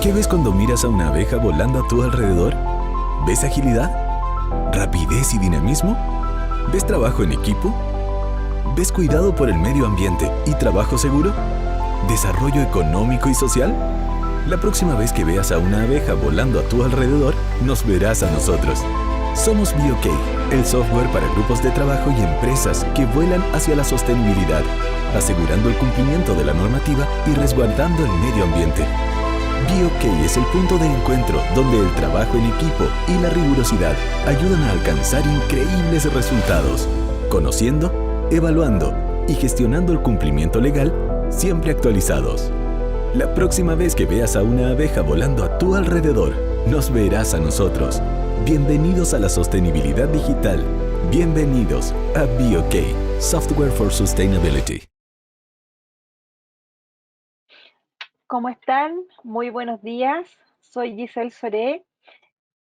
¿Qué ves cuando miras a una abeja volando a tu alrededor? ¿Ves agilidad? ¿Rapidez y dinamismo? ¿Ves trabajo en equipo? ¿Ves cuidado por el medio ambiente y trabajo seguro? ¿Desarrollo económico y social? La próxima vez que veas a una abeja volando a tu alrededor, nos verás a nosotros. Somos BioK, el software para grupos de trabajo y empresas que vuelan hacia la sostenibilidad, asegurando el cumplimiento de la normativa y resguardando el medio ambiente. BioK es el punto de encuentro donde el trabajo en equipo y la rigurosidad ayudan a alcanzar increíbles resultados, conociendo, evaluando y gestionando el cumplimiento legal, siempre actualizados. La próxima vez que veas a una abeja volando a tu alrededor, nos verás a nosotros. Bienvenidos a la sostenibilidad digital. Bienvenidos a BioK, Software for Sustainability. ¿Cómo están? Muy buenos días. Soy Giselle Soré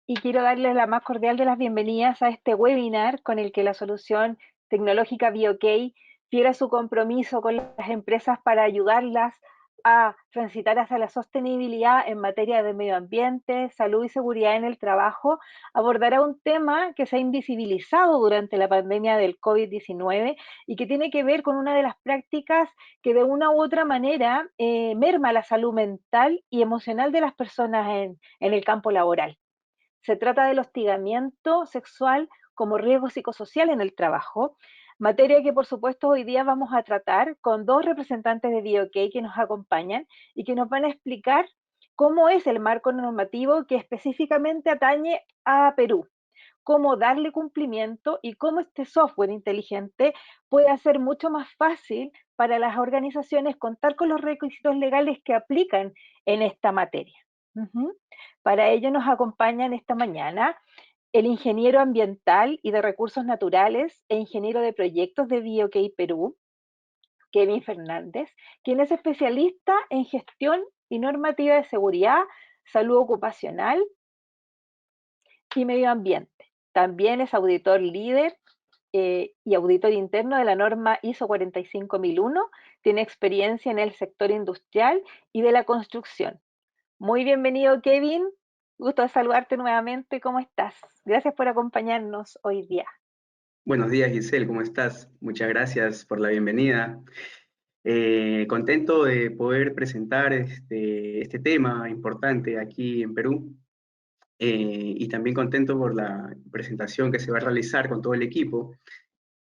y quiero darles la más cordial de las bienvenidas a este webinar con el que la solución tecnológica BioK fiera su compromiso con las empresas para ayudarlas a transitar hacia la sostenibilidad en materia de medio ambiente, salud y seguridad en el trabajo. Abordará un tema que se ha invisibilizado durante la pandemia del COVID-19 y que tiene que ver con una de las prácticas que de una u otra manera merma la salud mental y emocional de las personas en el campo laboral. Se trata del hostigamiento sexual como riesgo psicosocial en el trabajo, materia que por supuesto hoy día vamos a tratar con dos representantes de BioK que nos acompañan y que nos van a explicar cómo es el marco normativo que específicamente atañe a Perú, cómo darle cumplimiento y cómo este software inteligente puede hacer mucho más fácil para las organizaciones contar con los requisitos legales que aplican en esta materia. Ujú. Para ello nos acompañan esta mañana el ingeniero ambiental y de recursos naturales e ingeniero de proyectos de BioK Perú, Kevin Fernández, quien es especialista en gestión y normativa de seguridad, salud ocupacional y medio ambiente. También es auditor líder y auditor interno de la norma ISO 45001, tiene experiencia en el sector industrial y de la construcción. Muy bienvenido, Kevin. Gusto de saludarte nuevamente. ¿Cómo estás? Gracias por acompañarnos hoy día. Buenos días, Giselle, ¿cómo estás? Muchas gracias por la bienvenida. Contento de poder presentar este tema importante aquí en Perú, y también contento por la presentación que se va a realizar con todo el equipo.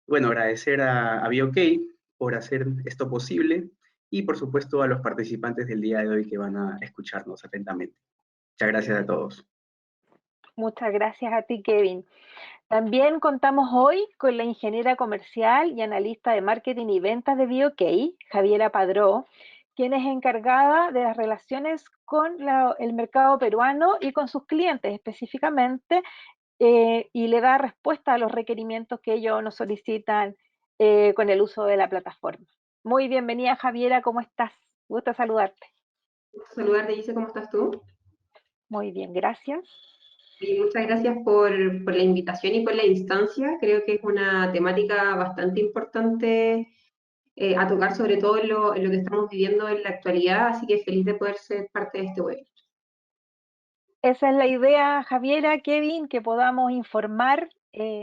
Bueno, agradecer a BioK por hacer esto posible y por supuesto a los participantes del día de hoy que van a escucharnos atentamente. Muchas gracias a todos. Muchas gracias a ti, Kevin. También contamos hoy con la ingeniera comercial y analista de marketing y ventas de BioK, Javiera Padró, quien es encargada de las relaciones con el mercado peruano y con sus clientes específicamente, y le da respuesta a los requerimientos que ellos nos solicitan con el uso de la plataforma. Muy bienvenida, Javiera, ¿cómo estás? Gusto saludarte. Saludarte, Gise, ¿cómo estás tú? Muy bien, gracias. Y muchas gracias por la invitación y por la instancia. Creo que es una temática bastante importante a tocar, sobre todo en lo que estamos viviendo en la actualidad, así que feliz de poder ser parte de este web. Esa es la idea, Javiera, Kevin, que podamos informar,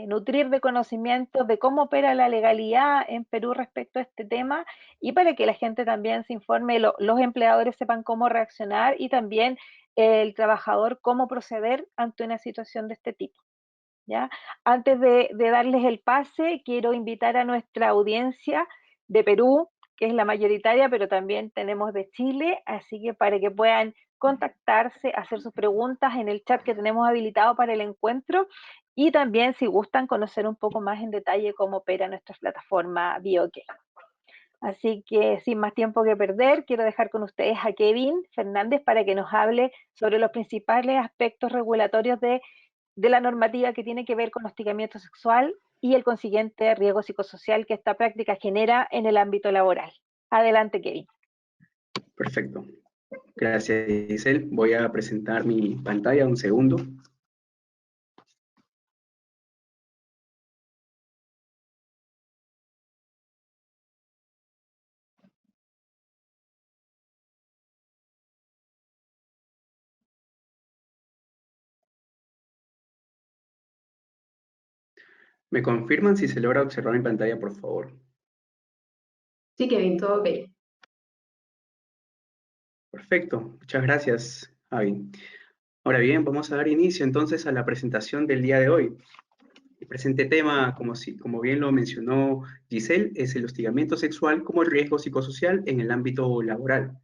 nutrir de conocimientos de cómo opera la legalidad en Perú respecto a este tema y para que la gente también se informe, los empleadores sepan cómo reaccionar y también el trabajador cómo proceder ante una situación de este tipo. ¿Ya? Antes de darles el pase, quiero invitar a nuestra audiencia de Perú, que es la mayoritaria, pero también tenemos de Chile, así que para que puedan contactarse, hacer sus preguntas en el chat que tenemos habilitado para el encuentro y también si gustan conocer un poco más en detalle cómo opera nuestra plataforma BioK. Así que sin más tiempo que perder, quiero dejar con ustedes a Kevin Fernández para que nos hable sobre los principales aspectos regulatorios de la normativa que tiene que ver con hostigamiento sexual y el consiguiente riesgo psicosocial que esta práctica genera en el ámbito laboral. Adelante, Kevin. Perfecto. Gracias, Giselle. Voy a presentar mi pantalla un segundo. ¿Me confirman si se logra observar mi pantalla, por favor? Sí, Kevin, todo ok. Perfecto, muchas gracias, Javi. Ahora bien, vamos a dar inicio entonces a la presentación del día de hoy. El presente tema, como bien lo mencionó Giselle, es el hostigamiento sexual como riesgo psicosocial en el ámbito laboral.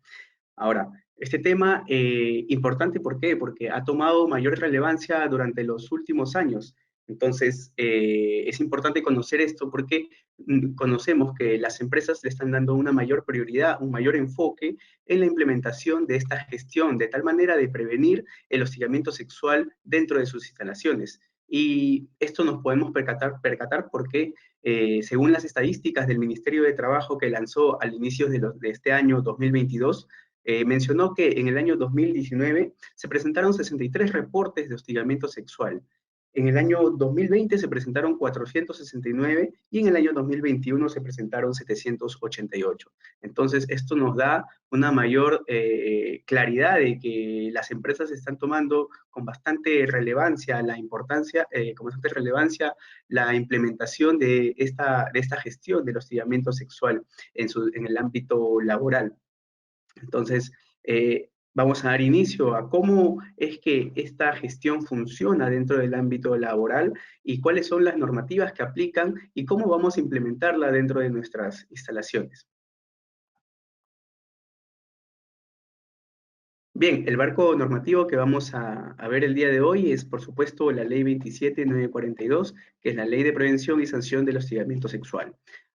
Ahora, este tema importante, ¿por qué? Porque ha tomado mayor relevancia durante los últimos años. Entonces, es importante conocer esto porque conocemos que las empresas le están dando una mayor prioridad, un mayor enfoque en la implementación de esta gestión, de tal manera de prevenir el hostigamiento sexual dentro de sus instalaciones. Y esto nos podemos percatar porque, según las estadísticas del Ministerio de Trabajo que lanzó al inicio de este año 2022, mencionó que en el año 2019 se presentaron 63 reportes de hostigamiento sexual. En el año 2020 se presentaron 469 y en el año 2021 se presentaron 788. Entonces, esto nos da una mayor claridad de que las empresas están tomando con bastante relevancia la implementación de esta gestión del hostigamiento sexual en el ámbito laboral. Entonces, vamos a dar inicio a cómo es que esta gestión funciona dentro del ámbito laboral y cuáles son las normativas que aplican y cómo vamos a implementarla dentro de nuestras instalaciones. Bien, el marco normativo que vamos a ver el día de hoy es, por supuesto, la Ley 27.942, que es la Ley de Prevención y Sanción del Hostigamiento Sexual.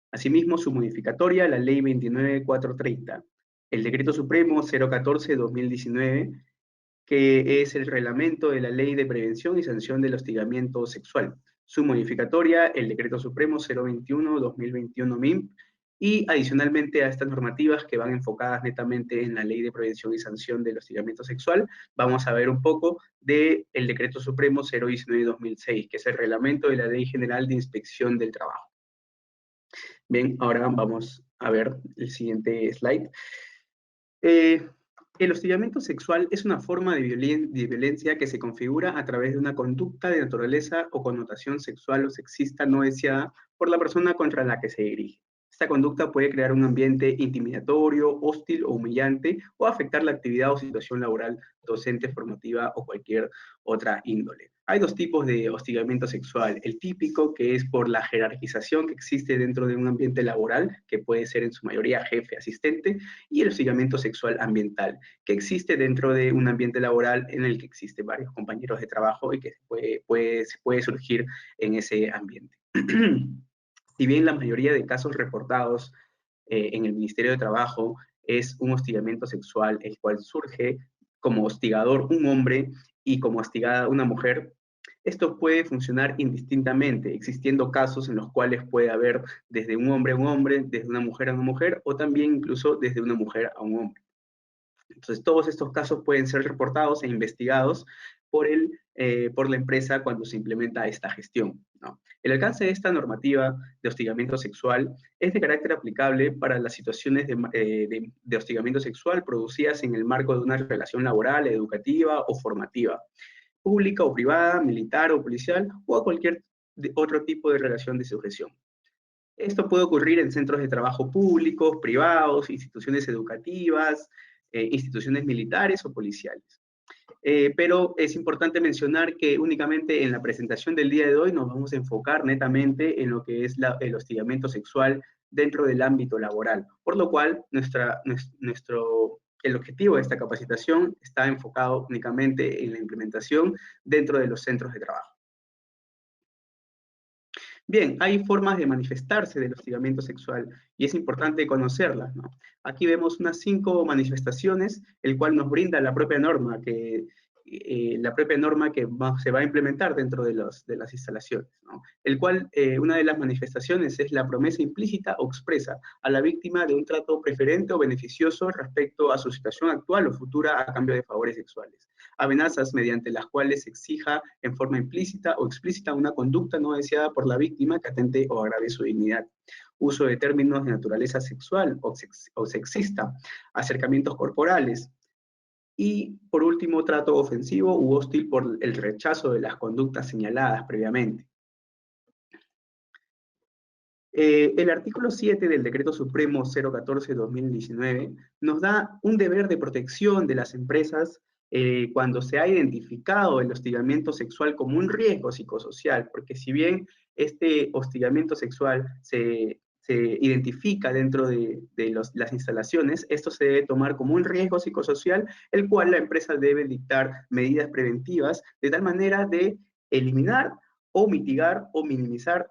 Asimismo, su modificatoria, la Ley 29.430, el Decreto Supremo 014-2019, que es el reglamento de la Ley de Prevención y Sanción del Hostigamiento Sexual. Su modificatoria, el Decreto Supremo 021-2021 MIMP, y adicionalmente a estas normativas que van enfocadas netamente en la Ley de Prevención y Sanción del Hostigamiento Sexual, vamos a ver un poco del Decreto Supremo 019-2006, que es el reglamento de la Ley General de Inspección del Trabajo. Bien, ahora vamos a ver el siguiente slide. El hostigamiento sexual es una forma de violencia que se configura a través de una conducta de naturaleza o connotación sexual o sexista no deseada por la persona contra la que se dirige. Esta conducta puede crear un ambiente intimidatorio, hostil o humillante, o afectar la actividad o situación laboral, docente, formativa o cualquier otra índole. Hay dos tipos de hostigamiento sexual. El típico, que es por la jerarquización que existe dentro de un ambiente laboral, que puede ser en su mayoría jefe, asistente, y el hostigamiento sexual ambiental, que existe dentro de un ambiente laboral en el que existen varios compañeros de trabajo y que puede surgir en ese ambiente. Si bien la mayoría de casos reportados en el Ministerio de Trabajo es un hostigamiento sexual, el cual surge como hostigador un hombre y como hostigada una mujer, esto puede funcionar indistintamente, existiendo casos en los cuales puede haber desde un hombre a un hombre, desde una mujer a una mujer, o también incluso desde una mujer a un hombre. Entonces, todos estos casos pueden ser reportados e investigados por la empresa cuando se implementa esta gestión, ¿no? El alcance de esta normativa de hostigamiento sexual es de carácter aplicable para las situaciones de hostigamiento sexual producidas en el marco de una relación laboral, educativa o formativa, pública o privada, militar o policial, o a cualquier otro tipo de relación de sujeción. Esto puede ocurrir en centros de trabajo públicos, privados, instituciones educativas, instituciones militares o policiales. Pero es importante mencionar que únicamente en la presentación del día de hoy nos vamos a enfocar netamente en lo que es el hostigamiento sexual dentro del ámbito laboral, por lo cual el objetivo de esta capacitación está enfocado únicamente en la implementación dentro de los centros de trabajo. Bien, hay formas de manifestarse del hostigamiento sexual y es importante conocerlas, ¿no? Aquí vemos unas 5 manifestaciones, el cual nos brinda la propia norma que se va a implementar dentro de las instalaciones, ¿no? El cual, una de las manifestaciones es la promesa implícita o expresa a la víctima de un trato preferente o beneficioso respecto a su situación actual o futura a cambio de favores sexuales. Amenazas mediante las cuales se exija en forma implícita o explícita una conducta no deseada por la víctima que atente o agrave su dignidad. Uso de términos de naturaleza sexual o sexista, acercamientos corporales, y, por último, trato ofensivo u hostil por el rechazo de las conductas señaladas previamente. El artículo 7 del Decreto Supremo 014-2019 nos da un deber de protección de las empresas cuando se ha identificado el hostigamiento sexual como un riesgo psicosocial, porque si bien este hostigamiento sexual se identifica dentro de las instalaciones, esto se debe tomar como un riesgo psicosocial, el cual la empresa debe dictar medidas preventivas de tal manera de eliminar o mitigar o minimizar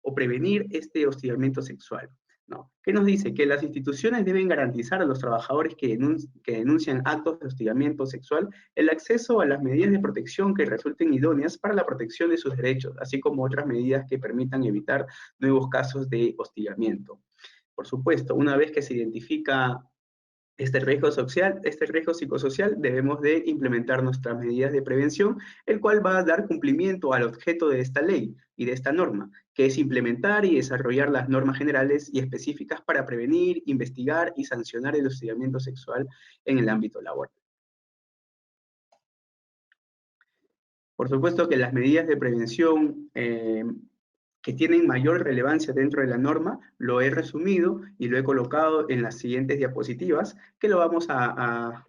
o prevenir este hostigamiento sexual, ¿no? ¿Qué nos dice? Que las instituciones deben garantizar a los trabajadores que denuncian actos de hostigamiento sexual el acceso a las medidas de protección que resulten idóneas para la protección de sus derechos, así como otras medidas que permitan evitar nuevos casos de hostigamiento. Por supuesto, una vez que se identifica este riesgo psicosocial, debemos de implementar nuestras medidas de prevención, el cual va a dar cumplimiento al objeto de esta ley y de esta norma, que es implementar y desarrollar las normas generales y específicas para prevenir, investigar y sancionar el hostigamiento sexual en el ámbito laboral. Por supuesto que las medidas de prevención que tienen mayor relevancia dentro de la norma, lo he resumido y lo he colocado en las siguientes diapositivas, que lo vamos a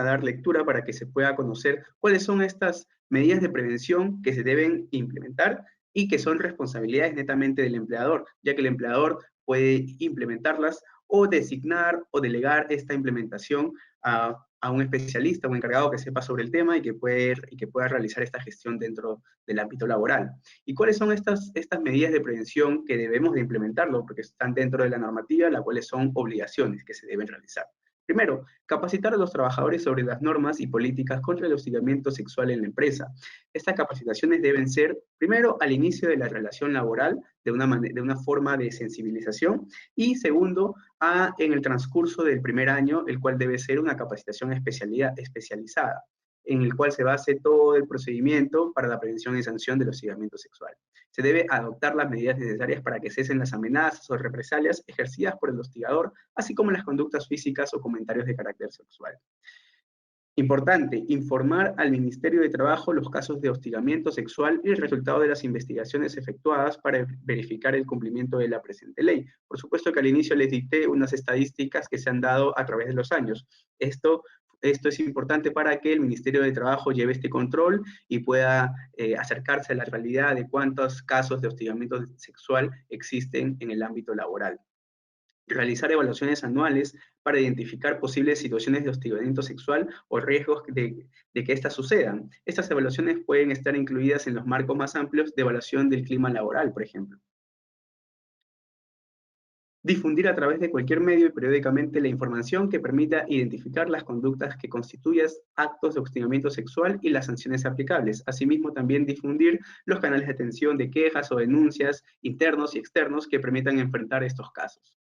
dar lectura para que se pueda conocer cuáles son estas medidas de prevención que se deben implementar y que son responsabilidades netamente del empleador, ya que el empleador puede implementarlas o designar o delegar esta implementación a un especialista o encargado que sepa sobre el tema y que pueda realizar esta gestión dentro del ámbito laboral. ¿Y cuáles son estas medidas de prevención que debemos de implementarlo? Porque están dentro de la normativa, las cuales son obligaciones que se deben realizar. Primero, capacitar a los trabajadores sobre las normas y políticas contra el hostigamiento sexual en la empresa. Estas capacitaciones deben ser, primero, al inicio de la relación laboral, de una forma de sensibilización, y segundo, en el transcurso del primer año, el cual debe ser una capacitación especializada, en el cual se base todo el procedimiento para la prevención y sanción del hostigamiento sexual. Se debe adoptar las medidas necesarias para que cesen las amenazas o represalias ejercidas por el hostigador, así como las conductas físicas o comentarios de carácter sexual. Importante, informar al Ministerio de Trabajo los casos de hostigamiento sexual y el resultado de las investigaciones efectuadas para verificar el cumplimiento de la presente ley. Por supuesto que al inicio les dicté unas estadísticas que se han dado a través de los años. Esto es importante para que el Ministerio de Trabajo lleve este control y pueda acercarse a la realidad de cuántos casos de hostigamiento sexual existen en el ámbito laboral. Realizar evaluaciones anuales para identificar posibles situaciones de hostigamiento sexual o riesgos de que éstas sucedan. Estas evaluaciones pueden estar incluidas en los marcos más amplios de evaluación del clima laboral, por ejemplo. Difundir a través de cualquier medio y periódicamente la información que permita identificar las conductas que constituyan actos de hostigamiento sexual y las sanciones aplicables. Asimismo, también difundir los canales de atención de quejas o denuncias internos y externos que permitan enfrentar estos casos.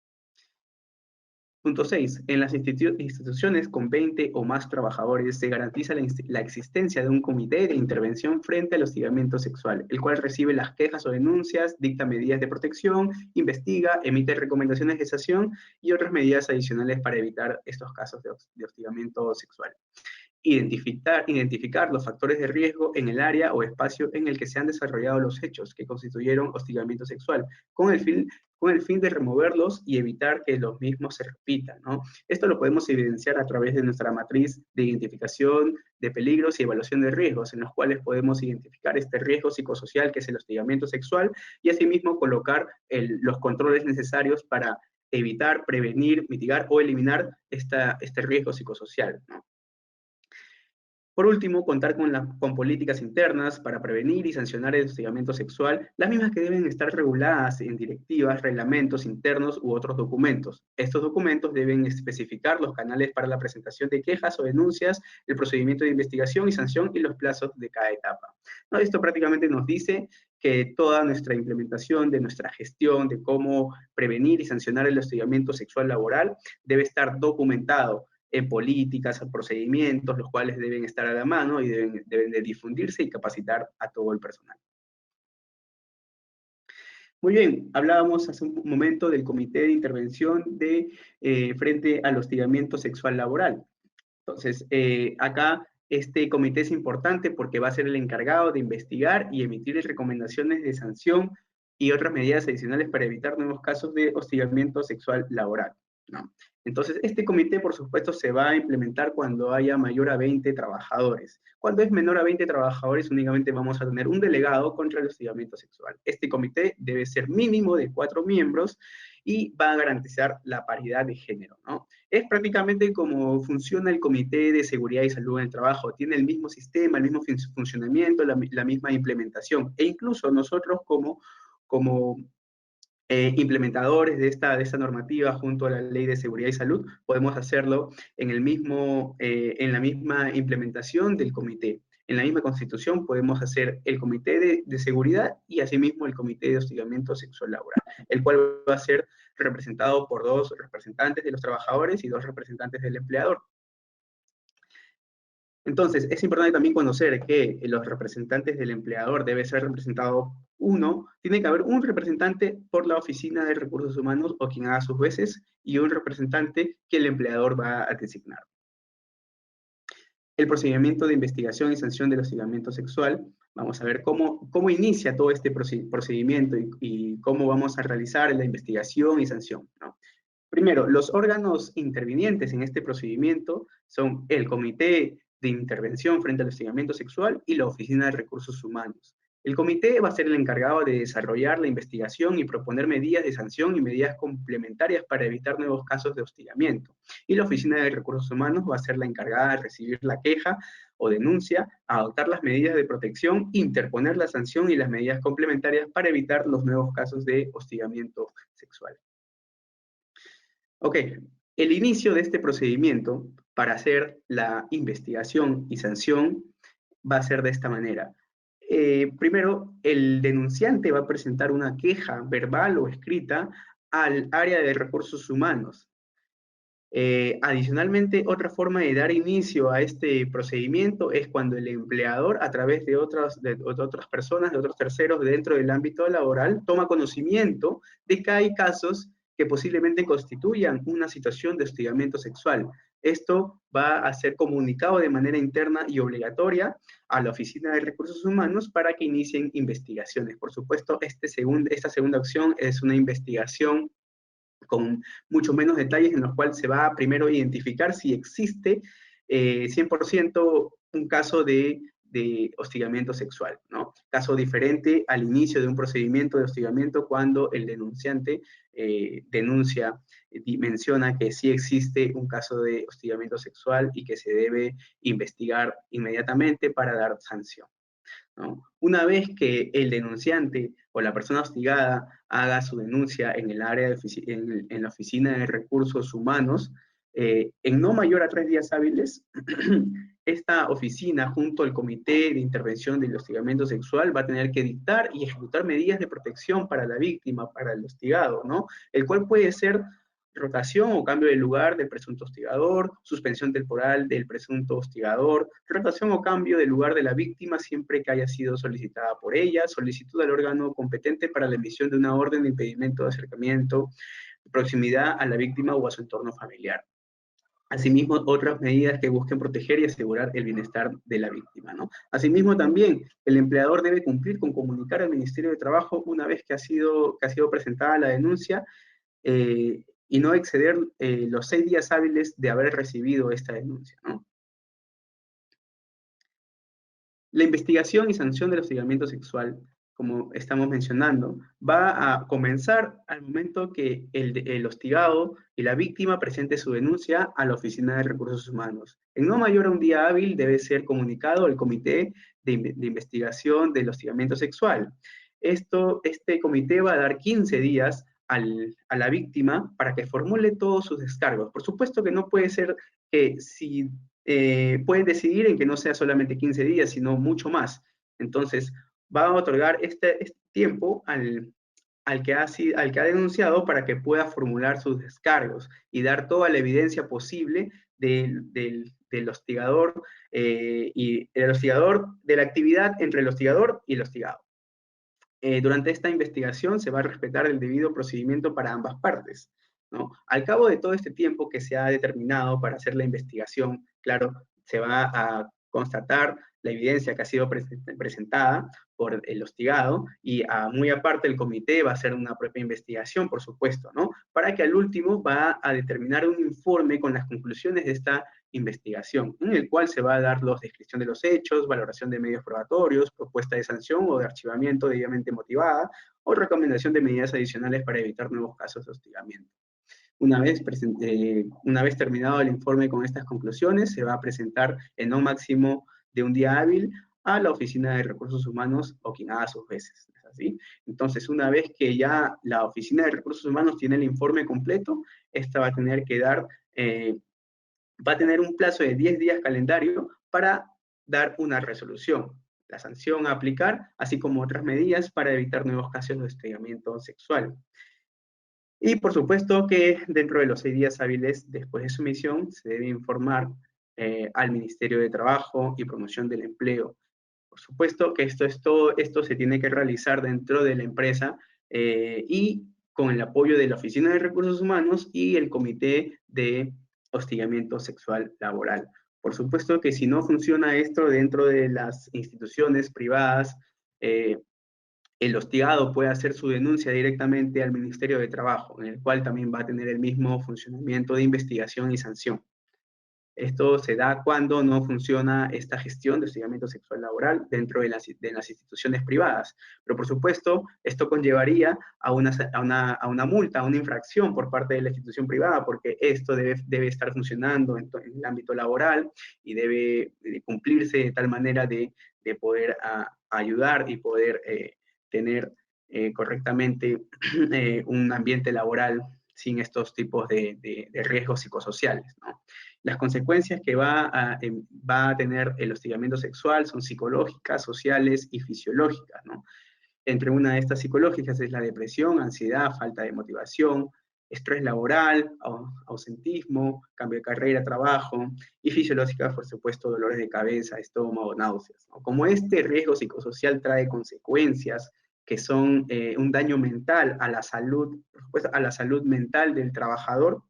Punto 6. En las instituciones con 20 o más trabajadores se garantiza la existencia de un comité de intervención frente al hostigamiento sexual, el cual recibe las quejas o denuncias, dicta medidas de protección, investiga, emite recomendaciones de sanción y otras medidas adicionales para evitar estos casos de hostigamiento sexual. Identificar los factores de riesgo en el área o espacio en el que se han desarrollado los hechos que constituyeron hostigamiento sexual, con el fin de removerlos y evitar que los mismos se repitan, ¿no? Esto lo podemos evidenciar a través de nuestra matriz de identificación de peligros y evaluación de riesgos, en los cuales podemos identificar este riesgo psicosocial que es el hostigamiento sexual y asimismo colocar los controles necesarios para evitar, prevenir, mitigar o eliminar este riesgo psicosocial, ¿no? Por último, contar con políticas internas para prevenir y sancionar el hostigamiento sexual, las mismas que deben estar reguladas en directivas, reglamentos internos u otros documentos. Estos documentos deben especificar los canales para la presentación de quejas o denuncias, el procedimiento de investigación y sanción y los plazos de cada etapa. ¿No? Esto prácticamente nos dice que toda nuestra implementación de nuestra gestión de cómo prevenir y sancionar el hostigamiento sexual laboral debe estar documentado en políticas, procedimientos, los cuales deben estar a la mano y deben de difundirse y capacitar a todo el personal. Muy bien, hablábamos hace un momento del Comité de Intervención frente al hostigamiento sexual laboral. Entonces, acá este comité es importante porque va a ser el encargado de investigar y emitir recomendaciones de sanción y otras medidas adicionales para evitar nuevos casos de hostigamiento sexual laboral, ¿no? Entonces, este comité, por supuesto, se va a implementar cuando haya mayor a 20 trabajadores. Cuando es menor a 20 trabajadores, únicamente vamos a tener un delegado contra el hostigamiento sexual. Este comité debe ser mínimo de 4 miembros y va a garantizar la paridad de género, ¿no? Es prácticamente como funciona el Comité de Seguridad y Salud en el Trabajo. Tiene el mismo sistema, el mismo funcionamiento, la misma implementación. E incluso nosotros como implementadores de esta normativa junto a la Ley de Seguridad y Salud, podemos hacerlo en en la misma implementación del comité. En la misma constitución podemos hacer el comité de seguridad y asimismo el comité de hostigamiento sexual laboral, el cual va a ser representado por 2 representantes de los trabajadores y 2 representantes del empleador. Entonces, es importante también conocer que los representantes del empleador debe ser representado tiene que haber un representante por la Oficina de Recursos Humanos o quien haga sus veces, y un representante que el empleador va a designar. El procedimiento de investigación y sanción del hostigamiento sexual. Vamos a ver cómo inicia todo este procedimiento y cómo vamos a realizar la investigación y sanción, ¿no? Primero, los órganos intervinientes en este procedimiento son el Comité de Intervención frente al hostigamiento sexual y la Oficina de Recursos Humanos. El comité va a ser el encargado de desarrollar la investigación y proponer medidas de sanción y medidas complementarias para evitar nuevos casos de hostigamiento. Y la Oficina de Recursos Humanos va a ser la encargada de recibir la queja o denuncia, adoptar las medidas de protección, interponer la sanción y las medidas complementarias para evitar los nuevos casos de hostigamiento sexual. Ok, el inicio de este procedimiento para hacer la investigación y sanción va a ser de esta manera. Primero, el denunciante va a presentar una queja verbal o escrita al área de recursos humanos. Adicionalmente, otra forma de dar inicio a este procedimiento es cuando el empleador, a través de otras personas, de otros terceros dentro del ámbito laboral, toma conocimiento de que hay casos que posiblemente constituyan una situación de hostigamiento sexual. Esto va a ser comunicado de manera interna y obligatoria a la Oficina de Recursos Humanos para que inicien investigaciones. Por supuesto, esta segunda opción es una investigación con mucho menos detalles, en los cuales se va a primero identificar si existe 100% un caso de hostigamiento sexual, ¿no? Caso diferente al inicio de un procedimiento de hostigamiento cuando el denunciante denuncia y menciona que sí existe un caso de hostigamiento sexual y que se debe investigar inmediatamente para dar sanción, ¿no? Una vez que el denunciante o la persona hostigada haga su denuncia en el área en la Oficina de Recursos Humanos, en no mayor a 3 días hábiles, esta oficina, junto al Comité de Intervención del Hostigamiento Sexual, va a tener que dictar y ejecutar medidas de protección para la víctima, para el hostigado, ¿no? El cual puede ser rotación o cambio de lugar del presunto hostigador, suspensión temporal del presunto hostigador, rotación o cambio de lugar de la víctima siempre que haya sido solicitada por ella, solicitud al órgano competente para la emisión de una orden de impedimento de acercamiento, proximidad a la víctima o a su entorno familiar. Asimismo, otras medidas que busquen proteger y asegurar el bienestar de la víctima, ¿no? Asimismo, también el empleador debe cumplir con comunicar al Ministerio de Trabajo una vez que ha sido presentada la denuncia, y no exceder los 6 días hábiles de haber recibido esta denuncia, ¿no? La investigación y sanción del hostigamiento sexual, como estamos mencionando, va a comenzar al momento que el hostigado y la víctima presente su denuncia a la Oficina de Recursos Humanos. En no mayor a un día hábil debe ser comunicado al Comité de Investigación del Hostigamiento Sexual. Este comité va a dar 15 días a la víctima para que formule todos sus descargos. Por supuesto que no puede ser que si pueden decidir en que no sea solamente 15 días, sino mucho más. Entonces, va a otorgar este tiempo al que ha denunciado para que pueda formular sus descargos y dar toda la evidencia posible del hostigador y el hostigador, de la actividad entre el hostigador y el hostigado. Durante esta investigación se va a respetar el debido procedimiento para ambas partes, ¿no? Al cabo de todo este tiempo que se ha determinado para hacer la investigación, claro, se va a constatar la evidencia que ha sido presentada por el hostigado, y muy aparte el comité va a hacer una propia investigación, por supuesto, ¿no? Para que al último va a determinar un informe con las conclusiones de esta investigación, en el cual se va a dar la descripción de los hechos, valoración de medios probatorios, propuesta de sanción o de archivamiento debidamente motivada, o recomendación de medidas adicionales para evitar nuevos casos de hostigamiento. Una vez terminado el informe con estas conclusiones, se va a presentar en un máximo de un día hábil a la Oficina de Recursos Humanos o quien haga sus veces. ¿Es así? Entonces, una vez que ya la Oficina de Recursos Humanos tiene el informe completo, esta va a tener que va a tener un plazo de 10 días calendario para dar una resolución, la sanción a aplicar, así como otras medidas para evitar nuevos casos de hostigamiento sexual. Y por supuesto que dentro de los 6 días hábiles después de su emisión se debe informar al Ministerio de Trabajo y Promoción del Empleo. Por supuesto que esto se tiene que realizar dentro de la empresa y con el apoyo de la Oficina de Recursos Humanos y el Comité de Hostigamiento Sexual Laboral. Por supuesto que si no funciona esto dentro de las instituciones privadas, el hostigado puede hacer su denuncia directamente al Ministerio de Trabajo, en el cual también va a tener el mismo funcionamiento de investigación y sanción. Esto se da cuando no funciona esta gestión de hostigamiento sexual laboral dentro de las instituciones privadas. Pero por supuesto, esto conllevaría a una multa, a una infracción por parte de la institución privada, porque esto debe estar funcionando en el ámbito laboral y debe cumplirse de tal manera de poder ayudar y poder tener correctamente un ambiente laboral sin estos tipos de riesgos psicosociales, ¿no? Las consecuencias que va a tener el hostigamiento sexual son psicológicas, sociales y fisiológicas, ¿no? Entre una de estas psicológicas es la depresión, ansiedad, falta de motivación, estrés laboral, ausentismo, cambio de carrera, trabajo, y fisiológicas, por supuesto, dolores de cabeza, estómago, náuseas, ¿no? Como este riesgo psicosocial trae consecuencias que son un daño mental a la salud, por supuesto, a la salud mental del trabajador,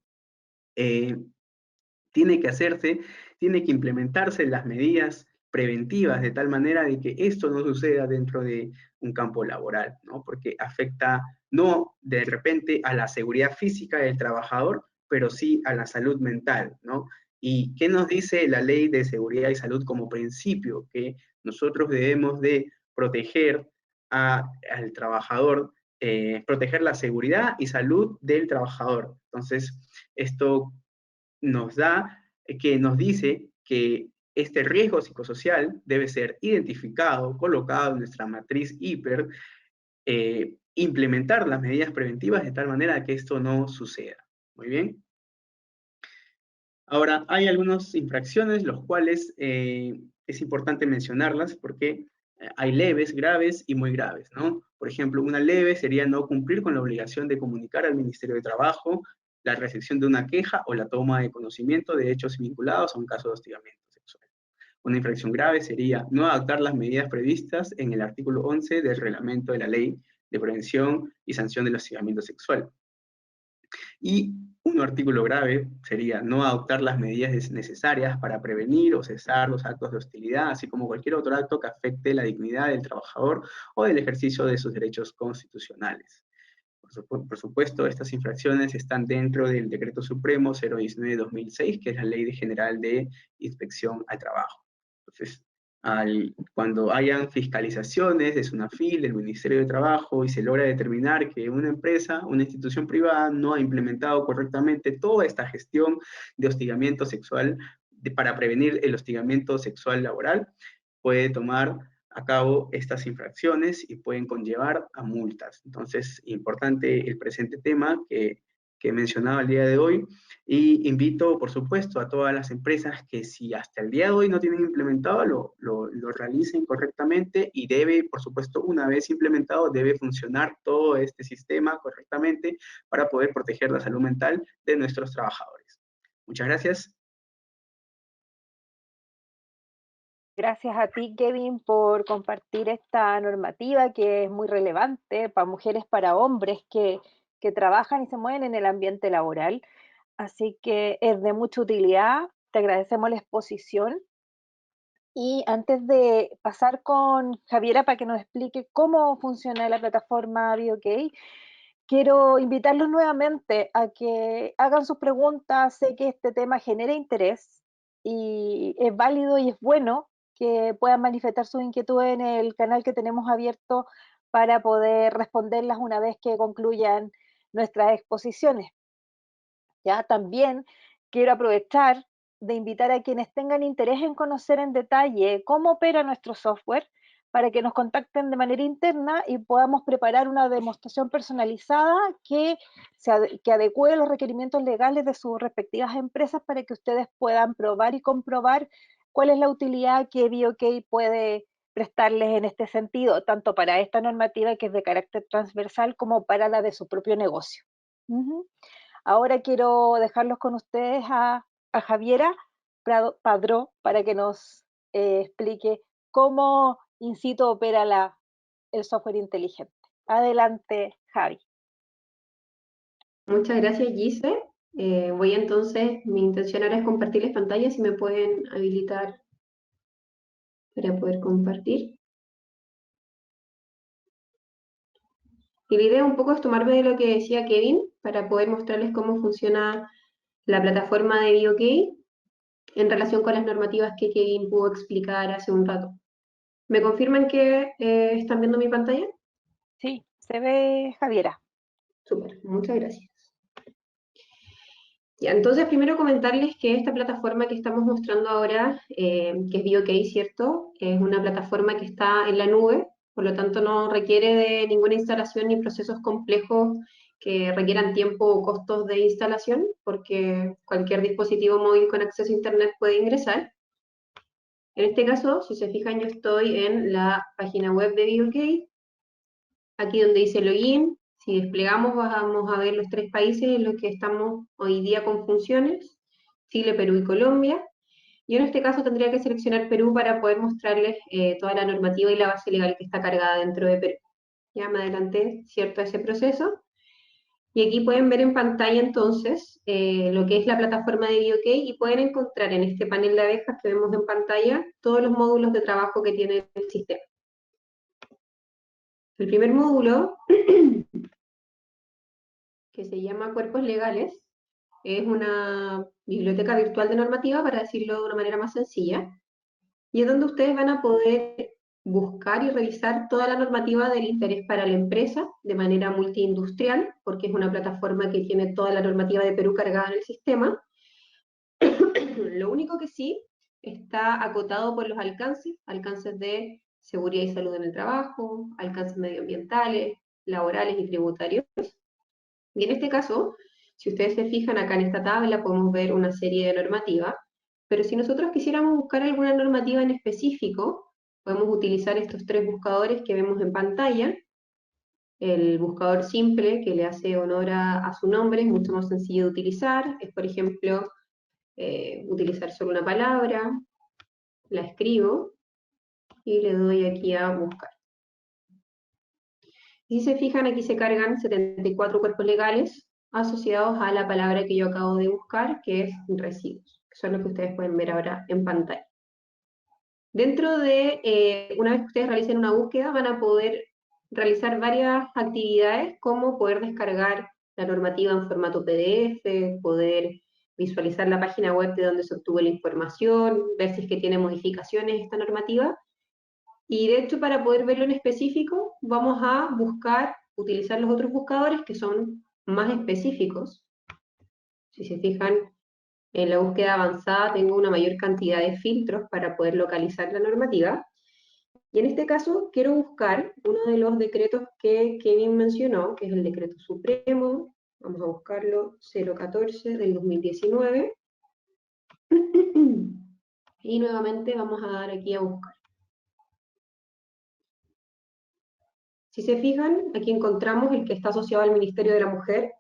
tiene que implementarse las medidas preventivas de tal manera de que esto no suceda dentro de un campo laboral, ¿no? Porque afecta no de repente a la seguridad física del trabajador, pero sí a la salud mental, ¿no? ¿Y qué nos dice la Ley de Seguridad y Salud como principio? Que nosotros debemos de proteger al trabajador, proteger la seguridad y salud del trabajador. Entonces, esto nos dice que este riesgo psicosocial debe ser identificado, colocado en nuestra matriz hiper, implementar las medidas preventivas de tal manera que esto no suceda. Muy bien. Ahora, hay algunas infracciones, los cuales es importante mencionarlas porque hay leves, graves y muy graves, ¿no? Por ejemplo, una leve sería no cumplir con la obligación de comunicar al Ministerio de Trabajo la recepción de una queja o la toma de conocimiento de hechos vinculados a un caso de hostigamiento sexual. Una infracción grave sería no adoptar las medidas previstas en el artículo 11 del reglamento de la Ley de Prevención y Sanción del Hostigamiento Sexual. Y un artículo grave sería no adoptar las medidas necesarias para prevenir o cesar los actos de hostilidad, así como cualquier otro acto que afecte la dignidad del trabajador o del ejercicio de sus derechos constitucionales. Por supuesto, estas infracciones están dentro del Decreto Supremo 019/2006, que es la Ley General de Inspección al Trabajo. Entonces, cuando hayan fiscalizaciones de SUNAFIL, del Ministerio de Trabajo, y se logra determinar que una empresa, una institución privada, no ha implementado correctamente toda esta gestión de hostigamiento sexual, para prevenir el hostigamiento sexual laboral, puede tomar a cabo estas infracciones y pueden conllevar a multas. Entonces, importante el presente tema que he mencionado el día de hoy, y invito, por supuesto, a todas las empresas que si hasta el día de hoy no tienen implementado, lo realicen correctamente, y debe, por supuesto, una vez implementado, debe funcionar todo este sistema correctamente para poder proteger la salud mental de nuestros trabajadores. Muchas gracias. Gracias a ti, Kevin, por compartir esta normativa que es muy relevante para mujeres, para hombres que trabajan y se mueven en el ambiente laboral. Así que es de mucha utilidad. Te agradecemos la exposición Y antes de pasar con Javiera para que nos explique cómo funciona la plataforma BioK, quiero invitarlos nuevamente a que hagan sus preguntas. Sé que este tema genera interés y es válido y es bueno que puedan manifestar sus inquietudes en el canal que tenemos abierto para poder responderlas una vez que concluyan nuestras exposiciones. Ya también quiero aprovechar de invitar a quienes tengan interés en conocer en detalle cómo opera nuestro software para que nos contacten de manera interna y podamos preparar una demostración personalizada que adecue los requerimientos legales de sus respectivas empresas para que ustedes puedan probar y comprobar cuál es la utilidad que BioK puede prestarles en este sentido, tanto para esta normativa que es de carácter transversal como para la de su propio negocio. Ahora quiero dejarlos con ustedes a Javiera Padró para que nos explique cómo in situ opera el software inteligente. Adelante, Javi. Muchas gracias, Gise. Voy entonces, mi intención ahora es compartirles pantalla, si me pueden habilitar para poder compartir. Y la idea un poco es tomarme de lo que decía Kevin para poder mostrarles cómo funciona la plataforma de BioK en relación con las normativas que Kevin pudo explicar hace un rato. ¿Me confirman que están viendo mi pantalla? Sí, se ve Javiera. Súper, muchas gracias. Ya, entonces primero comentarles que esta plataforma que estamos mostrando ahora, que es BioK, ¿cierto? Es una plataforma que está en la nube, por lo tanto no requiere de ninguna instalación ni procesos complejos que requieran tiempo o costos de instalación, porque cualquier dispositivo móvil con acceso a Internet puede ingresar. En este caso, si se fijan, yo estoy en la página web de BioK, aquí donde dice login. Si desplegamos vamos a ver los 3 países en los que estamos hoy día con funciones, Chile, Perú y Colombia. Yo en este caso tendría que seleccionar Perú para poder mostrarles toda la normativa y la base legal que está cargada dentro de Perú. Ya me adelanté, ¿cierto?, a ese proceso. Y aquí pueden ver en pantalla entonces lo que es la plataforma de BioK y pueden encontrar en este panel de abejas que vemos en pantalla todos los módulos de trabajo que tiene el sistema. El primer módulo, que se llama Cuerpos Legales, es una biblioteca virtual de normativa, para decirlo de una manera más sencilla, y es donde ustedes van a poder buscar y revisar toda la normativa del interés para la empresa de manera multiindustrial, porque es una plataforma que tiene toda la normativa de Perú cargada en el sistema. Lo único que sí está acotado por los alcances de seguridad y salud en el trabajo, alcances medioambientales, laborales y tributarios. Y en este caso, si ustedes se fijan acá en esta tabla, podemos ver una serie de normativas, pero si nosotros quisiéramos buscar alguna normativa en específico, podemos utilizar estos 3 buscadores que vemos en pantalla. El buscador simple, que le hace honor a su nombre, es mucho más sencillo de utilizar. Es, por ejemplo, utilizar solo una palabra, la escribo, y le doy aquí a buscar. Si se fijan, aquí se cargan 74 cuerpos legales asociados a la palabra que yo acabo de buscar, que es residuos, que son los que ustedes pueden ver ahora en pantalla. Dentro de, una vez que ustedes realicen una búsqueda, van a poder realizar varias actividades, como poder descargar la normativa en formato PDF, poder visualizar la página web de donde se obtuvo la información, ver si es que tiene modificaciones esta normativa. Y de hecho, para poder verlo en específico, vamos a utilizar los otros buscadores que son más específicos. Si se fijan, en la búsqueda avanzada tengo una mayor cantidad de filtros para poder localizar la normativa. Y en este caso quiero buscar uno de los decretos que Kevin mencionó, que es el Decreto Supremo. Vamos a buscarlo, 014 del 2019. Y nuevamente vamos a dar aquí a buscar. Si se fijan, aquí encontramos el que está asociado al Ministerio de la Mujer,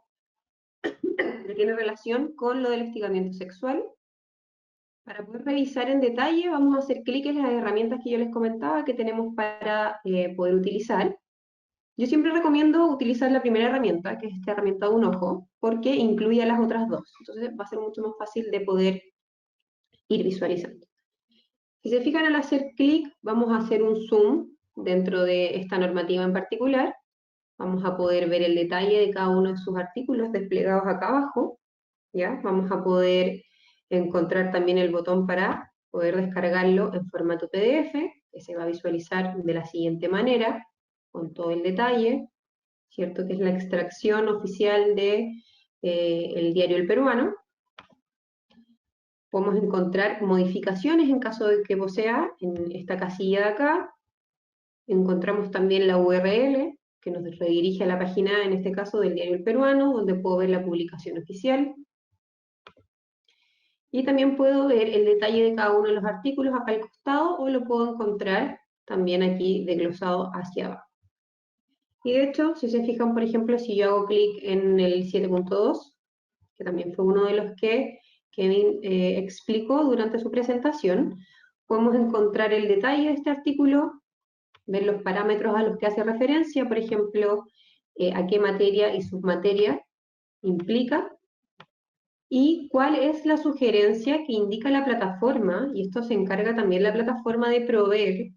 que tiene relación con lo del hostigamiento sexual. Para poder revisar en detalle, vamos a hacer clic en las herramientas que yo les comentaba que tenemos para poder utilizar. Yo siempre recomiendo utilizar la primera herramienta, que es esta herramienta de un ojo, porque incluye a las otras 2. Entonces va a ser mucho más fácil de poder ir visualizando. Si se fijan, al hacer clic, vamos a hacer un zoom dentro de esta normativa en particular. Vamos a poder ver el detalle de cada uno de sus artículos desplegados acá abajo, ¿ya? Vamos a poder encontrar también el botón para poder descargarlo en formato PDF, que se va a visualizar de la siguiente manera, con todo el detalle, ¿cierto? Que es la extracción oficial de el diario El Peruano. Podemos encontrar modificaciones en caso de que posea en esta casilla de acá. Encontramos también la URL, que nos redirige a la página, en este caso, del diario El Peruano, donde puedo ver la publicación oficial. Y también puedo ver el detalle de cada uno de los artículos acá al costado, o lo puedo encontrar también aquí desglosado hacia abajo. Y de hecho, si se fijan, por ejemplo, si yo hago clic en el 7.2, que también fue uno de los que Kevin explicó durante su presentación, podemos encontrar el detalle de este artículo, ver los parámetros a los que hace referencia, por ejemplo, a qué materia y submateria implica, y cuál es la sugerencia que indica la plataforma, y esto se encarga también la plataforma de proveer,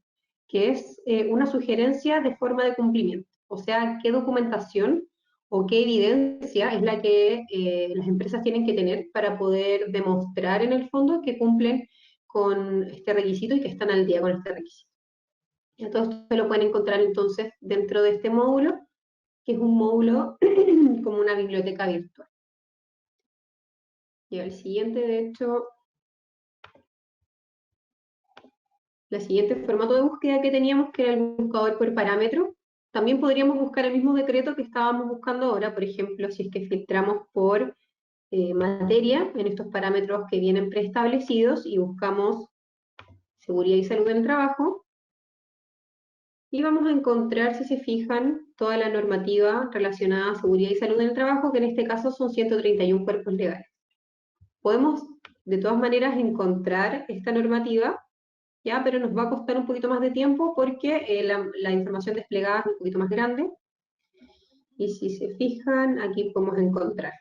que es una sugerencia de forma de cumplimiento, o sea, qué documentación o qué evidencia es la que las empresas tienen que tener para poder demostrar en el fondo que cumplen con este requisito y que están al día con este requisito. Y todo esto lo pueden encontrar entonces dentro de este módulo, que es un módulo como una biblioteca virtual. Y el siguiente, de hecho, el siguiente formato de búsqueda que teníamos, que era el buscador por parámetro, también podríamos buscar el mismo decreto que estábamos buscando ahora, por ejemplo, si es que filtramos por materia, en estos parámetros que vienen preestablecidos, y buscamos seguridad y salud en el trabajo, y vamos a encontrar, si se fijan, toda la normativa relacionada a seguridad y salud en el trabajo, que en este caso son 131 cuerpos legales. Podemos, de todas maneras, encontrar esta normativa, ¿ya? Pero nos va a costar un poquito más de tiempo porque la información desplegada es un poquito más grande. Y si se fijan, aquí podemos encontrar.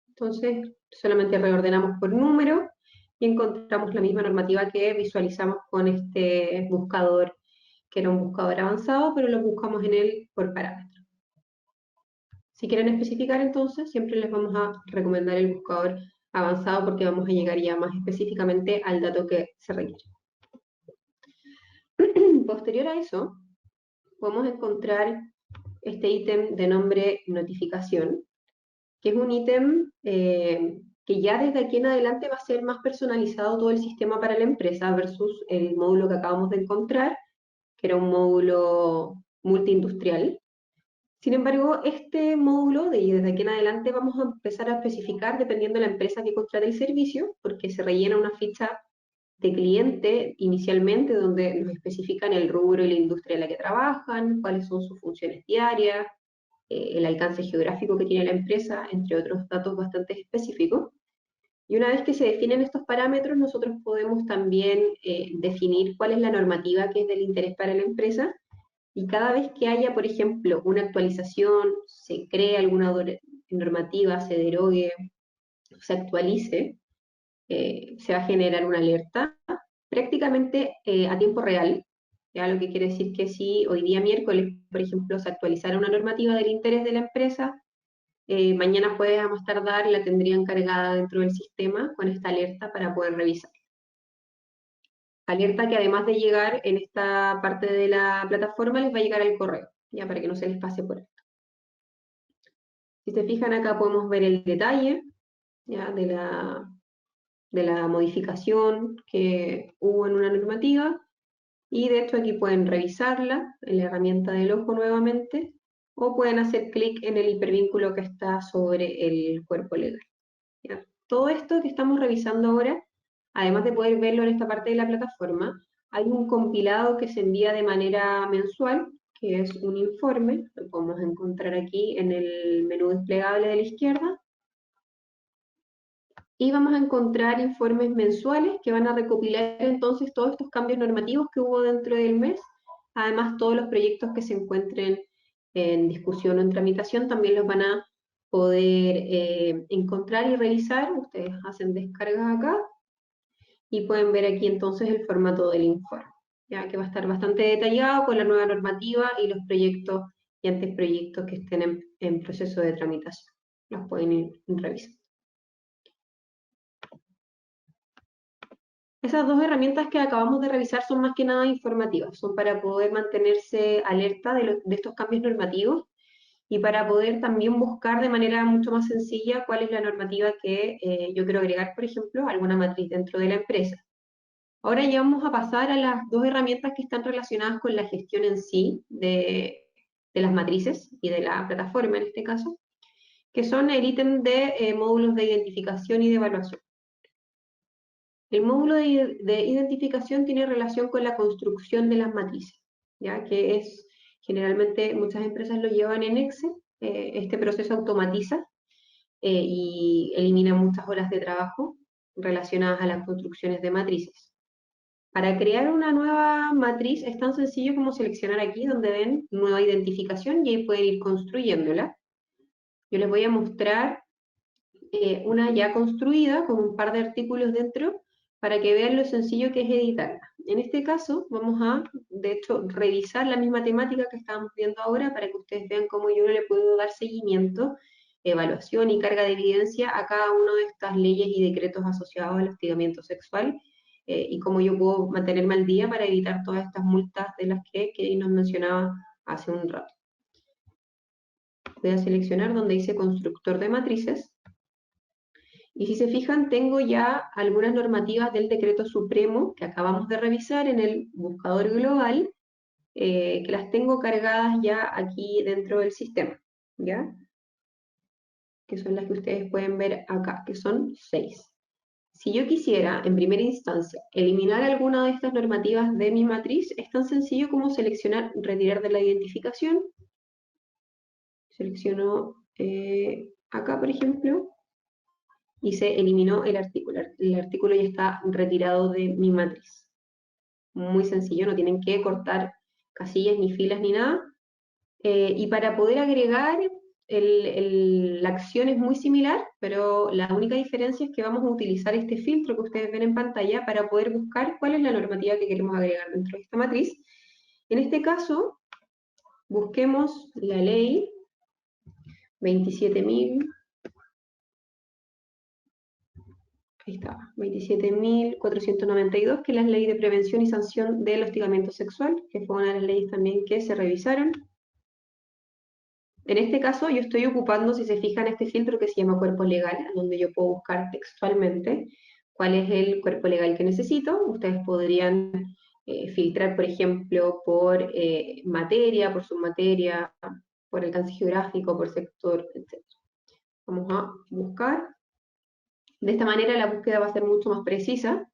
Entonces, solamente reordenamos por número y encontramos la misma normativa que visualizamos con este buscador, que era un buscador avanzado, pero lo buscamos en él por parámetro. Si quieren especificar, entonces, siempre les vamos a recomendar el buscador avanzado porque vamos a llegar ya más específicamente al dato que se requiere. Posterior a eso, podemos encontrar este ítem de nombre notificación, que es un ítem que ya desde aquí en adelante va a ser más personalizado todo el sistema para la empresa versus el módulo que acabamos de encontrar, que era un módulo multiindustrial. Sin embargo, este módulo, desde aquí en adelante, vamos a empezar a especificar dependiendo de la empresa que contrate el servicio, porque se rellena una ficha de cliente inicialmente, donde nos especifican el rubro y la industria en la que trabajan, cuáles son sus funciones diarias, el alcance geográfico que tiene la empresa, entre otros datos bastante específicos. Y una vez que se definen estos parámetros, nosotros podemos también definir cuál es la normativa que es del interés para la empresa, y cada vez que haya, por ejemplo, una actualización, se cree alguna normativa, se derogue, se actualice, se va a generar una alerta prácticamente a tiempo real, ¿ya? Lo que quiere decir que si hoy día miércoles, por ejemplo, se actualizara una normativa del interés de la empresa, mañana jueves a más tardar la tendrían cargada dentro del sistema con esta alerta para poder revisar. Alerta que además de llegar en esta parte de la plataforma, les va a llegar al correo, ya para que no se les pase por esto. Si se fijan acá podemos ver el detalle, ya, de la modificación que hubo en una normativa, y de hecho aquí pueden revisarla en la herramienta del ojo nuevamente, o pueden hacer clic en el hipervínculo que está sobre el cuerpo legal. ¿Ya? Todo esto que estamos revisando ahora, además de poder verlo en esta parte de la plataforma, hay un compilado que se envía de manera mensual, que es un informe, lo podemos encontrar aquí en el menú desplegable de la izquierda, y vamos a encontrar informes mensuales que van a recopilar entonces todos estos cambios normativos que hubo dentro del mes. Además, todos los proyectos que se encuentren en discusión o en tramitación también los van a poder encontrar y revisar. Ustedes hacen descargas acá, y pueden ver aquí entonces el formato del informe, ya que va a estar bastante detallado con la nueva normativa y los proyectos y anteproyectos que estén en proceso de tramitación. Los pueden ir revisando. Esas dos herramientas que acabamos de revisar son más que nada informativas, son para poder mantenerse alerta de estos cambios normativos y para poder también buscar de manera mucho más sencilla cuál es la normativa que yo quiero agregar, por ejemplo, a alguna matriz dentro de la empresa. Ahora ya vamos a pasar a las dos herramientas que están relacionadas con la gestión en sí de las matrices y de la plataforma en este caso, que son el ítem de módulos de identificación y de evaluación. El módulo de identificación tiene relación con la construcción de las matrices, ya que es generalmente muchas empresas lo llevan en Excel, este proceso automatiza y elimina muchas horas de trabajo relacionadas a las construcciones de matrices. Para crear una nueva matriz es tan sencillo como seleccionar aquí donde ven nueva identificación y ahí pueden ir construyéndola. Yo les voy a mostrar una ya construida con un par de artículos dentro para que vean lo sencillo que es editarla. En este caso vamos a, de hecho, revisar la misma temática que estábamos viendo ahora para que ustedes vean cómo yo le puedo dar seguimiento, evaluación y carga de evidencia a cada una de estas leyes y decretos asociados al hostigamiento sexual y cómo yo puedo mantenerme al día para evitar todas estas multas de las que nos mencionaba hace un rato. Voy a seleccionar donde dice constructor de matrices. Y si se fijan, tengo ya algunas normativas del Decreto Supremo que acabamos de revisar en el buscador global, que las tengo cargadas ya aquí dentro del sistema, ¿ya? Que son las que ustedes pueden ver acá, que son 6. Si yo quisiera, en primera instancia, eliminar alguna de estas normativas de mi matriz, es tan sencillo como seleccionar retirar de la identificación. Selecciono acá, por ejemplo, y se eliminó el artículo. El artículo ya está retirado de mi matriz. Muy sencillo, no tienen que cortar casillas, ni filas, ni nada. Y para poder agregar, la acción es muy similar, pero la única diferencia es que vamos a utilizar este filtro que ustedes ven en pantalla para poder buscar cuál es la normativa que queremos agregar dentro de esta matriz. En este caso, busquemos la ley 27.000. Ahí está, 27.492, que es la ley de prevención y sanción del hostigamiento sexual, que fue una de las leyes también que se revisaron. En este caso yo estoy ocupando, si se fijan, este filtro que se llama cuerpo legal, donde yo puedo buscar textualmente cuál es el cuerpo legal que necesito. Ustedes podrían filtrar, por ejemplo, por materia, por submateria, por alcance geográfico, por sector, etc. Vamos a buscar. De esta manera la búsqueda va a ser mucho más precisa.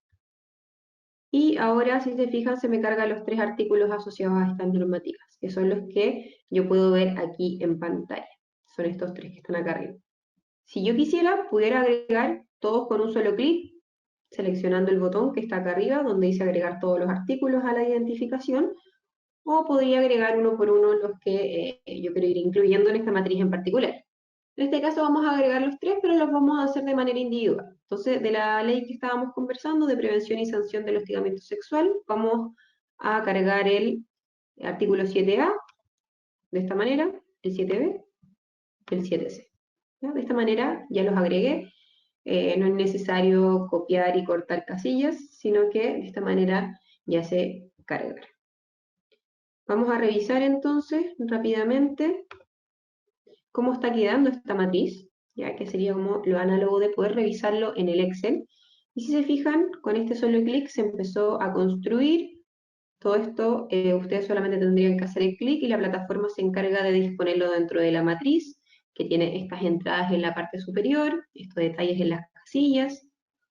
Y ahora, si se fijan, se me cargan los 3 artículos asociados a estas normativas, que son los que yo puedo ver aquí en pantalla. Son estos 3 que están acá arriba. Si yo quisiera, pudiera agregar todos con un solo clic, seleccionando el botón que está acá arriba, donde dice agregar todos los artículos a la identificación, o podría agregar uno por uno los que yo quiero ir incluyendo en esta matriz en particular. En este caso vamos a agregar los 3, pero los vamos a hacer de manera individual. Entonces, de la ley que estábamos conversando, de prevención y sanción del hostigamiento sexual, vamos a cargar el artículo 7A, de esta manera, el 7B, el 7C. ¿Ya? De esta manera ya los agregué. No es necesario copiar y cortar casillas, sino que de esta manera ya se carga. Vamos a revisar entonces rápidamente cómo está quedando esta matriz, ya que sería como lo análogo de poder revisarlo en el Excel. Y si se fijan, con este solo clic se empezó a construir. Todo esto ustedes solamente tendrían que hacer el clic y la plataforma se encarga de disponerlo dentro de la matriz, que tiene estas entradas en la parte superior, estos detalles en las casillas.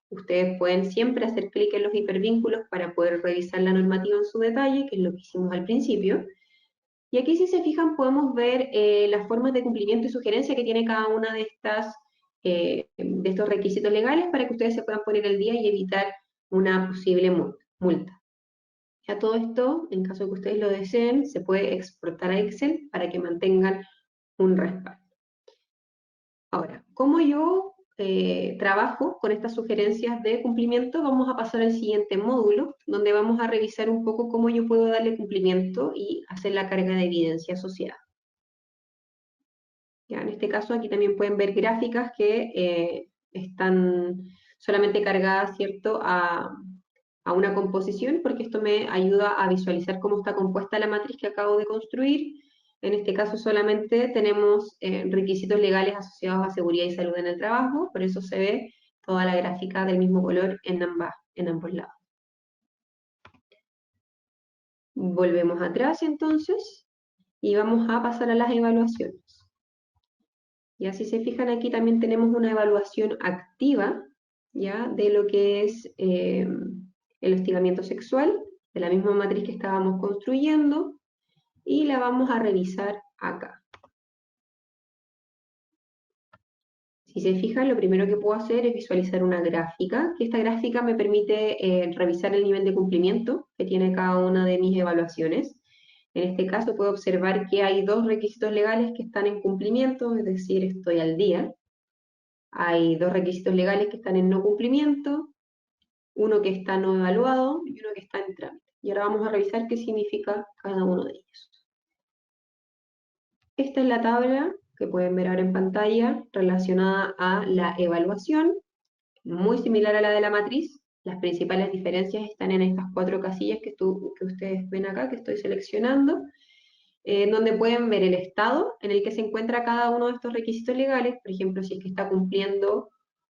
Ustedes pueden siempre hacer clic en los hipervínculos para poder revisar la normativa en su detalle, que es lo que hicimos al principio. Y aquí, si se fijan, podemos ver las formas de cumplimiento y sugerencia que tiene cada una de estos requisitos legales para que ustedes se puedan poner al día y evitar una posible multa. Ya todo esto, en caso de que ustedes lo deseen, se puede exportar a Excel para que mantengan un respaldo. Ahora, ¿cómo yo trabajo con estas sugerencias de cumplimiento, vamos a pasar al siguiente módulo, donde vamos a revisar un poco cómo yo puedo darle cumplimiento y hacer la carga de evidencia asociada. Ya, en este caso aquí también pueden ver gráficas que están solamente cargadas, ¿cierto?, a una composición, porque esto me ayuda a visualizar cómo está compuesta la matriz que acabo de construir. En este caso solamente tenemos requisitos legales asociados a seguridad y salud en el trabajo, por eso se ve toda la gráfica del mismo color en ambos lados. Volvemos atrás entonces, y vamos a pasar a las evaluaciones. Y así se fijan, aquí también tenemos una evaluación activa, ¿ya?, de lo que es el hostigamiento sexual, de la misma matriz que estábamos construyendo, y la vamos a revisar acá. Si se fijan, lo primero que puedo hacer es visualizar una gráfica, que esta gráfica me permite revisar el nivel de cumplimiento que tiene cada una de mis evaluaciones. En este caso puedo observar que hay 2 requisitos legales que están en cumplimiento, es decir, estoy al día. Hay 2 requisitos legales que están en no cumplimiento, uno que está no evaluado y uno que está en trámite. Y ahora vamos a revisar qué significa cada uno de ellos. Esta es la tabla que pueden ver ahora en pantalla relacionada a la evaluación, muy similar a la de la matriz. Las principales diferencias están en estas 4 casillas que ustedes ven acá, que estoy seleccionando, donde pueden ver el estado en el que se encuentra cada uno de estos requisitos legales, por ejemplo, si es que está cumpliendo,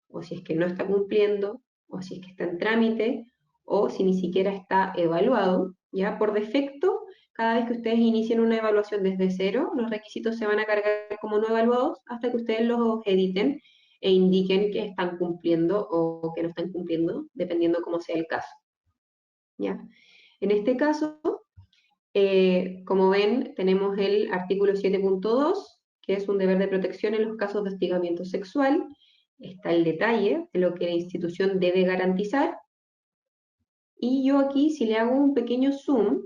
o si es que no está cumpliendo, o si es que está en trámite, o si ni siquiera está evaluado. Ya por defecto, cada vez que ustedes inicien una evaluación desde cero, los requisitos se van a cargar como no evaluados hasta que ustedes los editen e indiquen que están cumpliendo o que no están cumpliendo, dependiendo cómo sea el caso. ¿Ya? En este caso, como ven, tenemos el artículo 7.2, que es un deber de protección en los casos de hostigamiento sexual. Está el detalle de lo que la institución debe garantizar. Y yo aquí, si le hago un pequeño zoom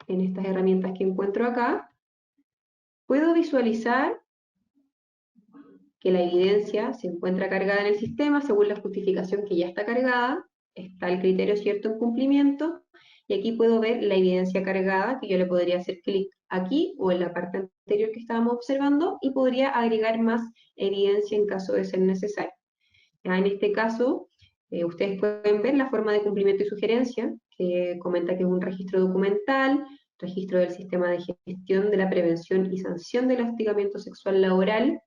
en estas herramientas que encuentro acá, puedo visualizar que la evidencia se encuentra cargada en el sistema según la justificación que ya está cargada, está el criterio cierto en cumplimiento, y aquí puedo ver la evidencia cargada, que yo le podría hacer clic aquí o en la parte anterior que estábamos observando, y podría agregar más evidencia en caso de ser necesario. Ya en este caso, ustedes pueden ver la forma de cumplimiento y sugerencia, que comenta que es un registro documental, registro del sistema de gestión de la prevención y sanción del hostigamiento sexual laboral.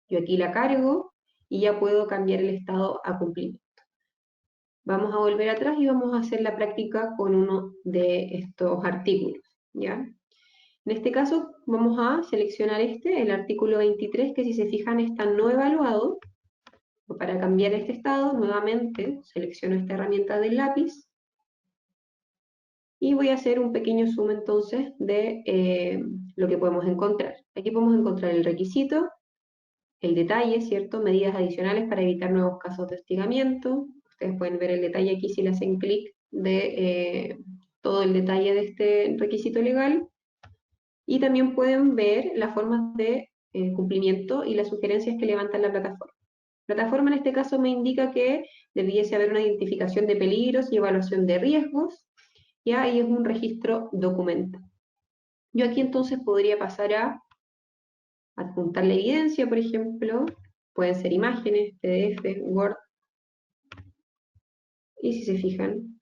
Yo aquí la cargo y ya puedo cambiar el estado a cumplimiento. Vamos a volver atrás y vamos a hacer la práctica con uno de estos artículos, ¿ya? En este caso vamos a seleccionar el artículo 23, que si se fijan está no evaluado. Para cambiar este estado, nuevamente selecciono esta herramienta del lápiz y voy a hacer un pequeño zoom entonces de lo que podemos encontrar. Aquí podemos encontrar el requisito, el detalle, ¿cierto? Medidas adicionales para evitar nuevos casos de hostigamiento. Ustedes pueden ver el detalle aquí si le hacen clic de todo el detalle de este requisito legal. Y también pueden ver las formas de cumplimiento y las sugerencias que levanta la plataforma. La plataforma en este caso me indica que debiese haber una identificación de peligros y evaluación de riesgos, ¿ya? Y es un registro documental. Yo aquí entonces podría pasar a adjuntar la evidencia, por ejemplo, pueden ser imágenes, PDF, Word, y si se fijan,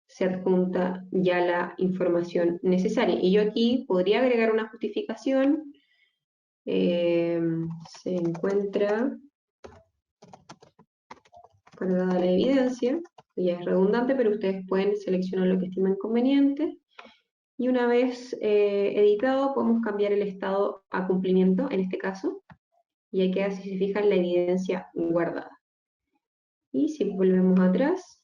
se adjunta ya la información necesaria. Y yo aquí podría agregar una justificación, se encuentra cargada la evidencia, que ya es redundante, pero ustedes pueden seleccionar lo que estimen conveniente, y una vez editado podemos cambiar el estado a cumplimiento, en este caso, y ahí queda, si se fijan, la evidencia guardada. Y si volvemos atrás,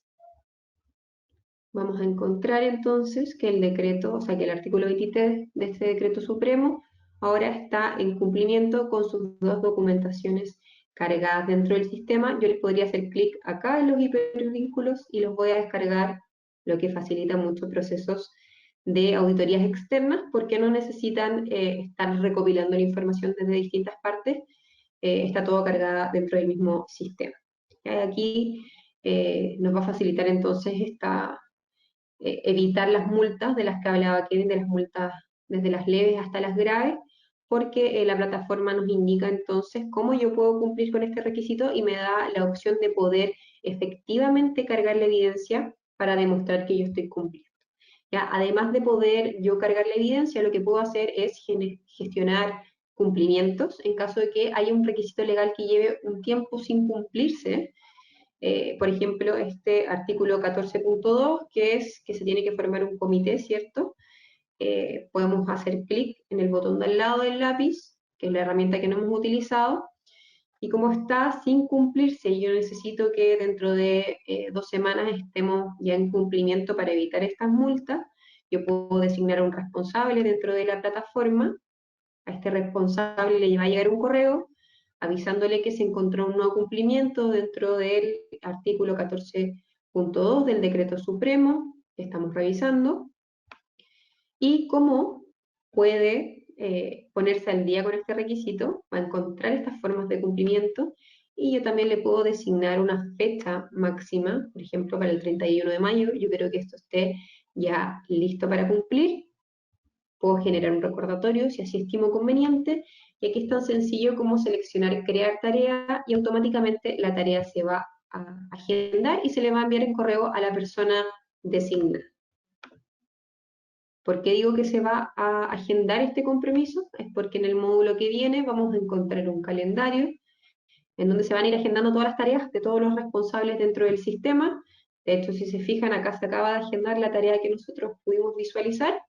vamos a encontrar entonces que el decreto, o sea que el artículo 23 de este decreto supremo, ahora está en cumplimiento con sus 2 documentaciones cargadas dentro del sistema. Yo les podría hacer clic acá en los hipervínculos y los voy a descargar, lo que facilita muchos procesos de auditorías externas, porque no necesitan estar recopilando la información desde distintas partes, está todo cargada dentro del mismo sistema. Aquí nos va a facilitar entonces evitar las multas de las que hablaba Kevin, de las multas desde las leves hasta las graves, porque la plataforma nos indica entonces cómo yo puedo cumplir con este requisito y me da la opción de poder efectivamente cargar la evidencia para demostrar que yo estoy cumpliendo. ¿Ya? Además de poder yo cargar la evidencia, lo que puedo hacer es gestionar cumplimientos en caso de que haya un requisito legal que lleve un tiempo sin cumplirse. Por ejemplo, este artículo 14.2, que es que se tiene que formar un comité, ¿cierto? Podemos hacer clic en el botón de al lado del lápiz, que es la herramienta que no hemos utilizado, y como está sin cumplirse, y yo necesito que dentro de 2 semanas estemos ya en cumplimiento para evitar estas multas, yo puedo designar a un responsable dentro de la plataforma. A este responsable le va a llegar un correo avisándole que se encontró un nuevo cumplimiento dentro del artículo 14.2 del Decreto Supremo que estamos revisando, y cómo puede ponerse al día con este requisito, va a encontrar estas formas de cumplimiento, y yo también le puedo designar una fecha máxima, por ejemplo, para el 31 de mayo, yo quiero que esto esté ya listo para cumplir. Puedo generar un recordatorio si así estimo conveniente, y aquí es tan sencillo como seleccionar crear tarea, y automáticamente la tarea se va a agendar y se le va a enviar en correo a la persona designada. ¿Por qué digo que se va a agendar este compromiso? Es porque en el módulo que viene vamos a encontrar un calendario en donde se van a ir agendando todas las tareas de todos los responsables dentro del sistema. De hecho, si se fijan, acá se acaba de agendar la tarea que nosotros pudimos visualizar.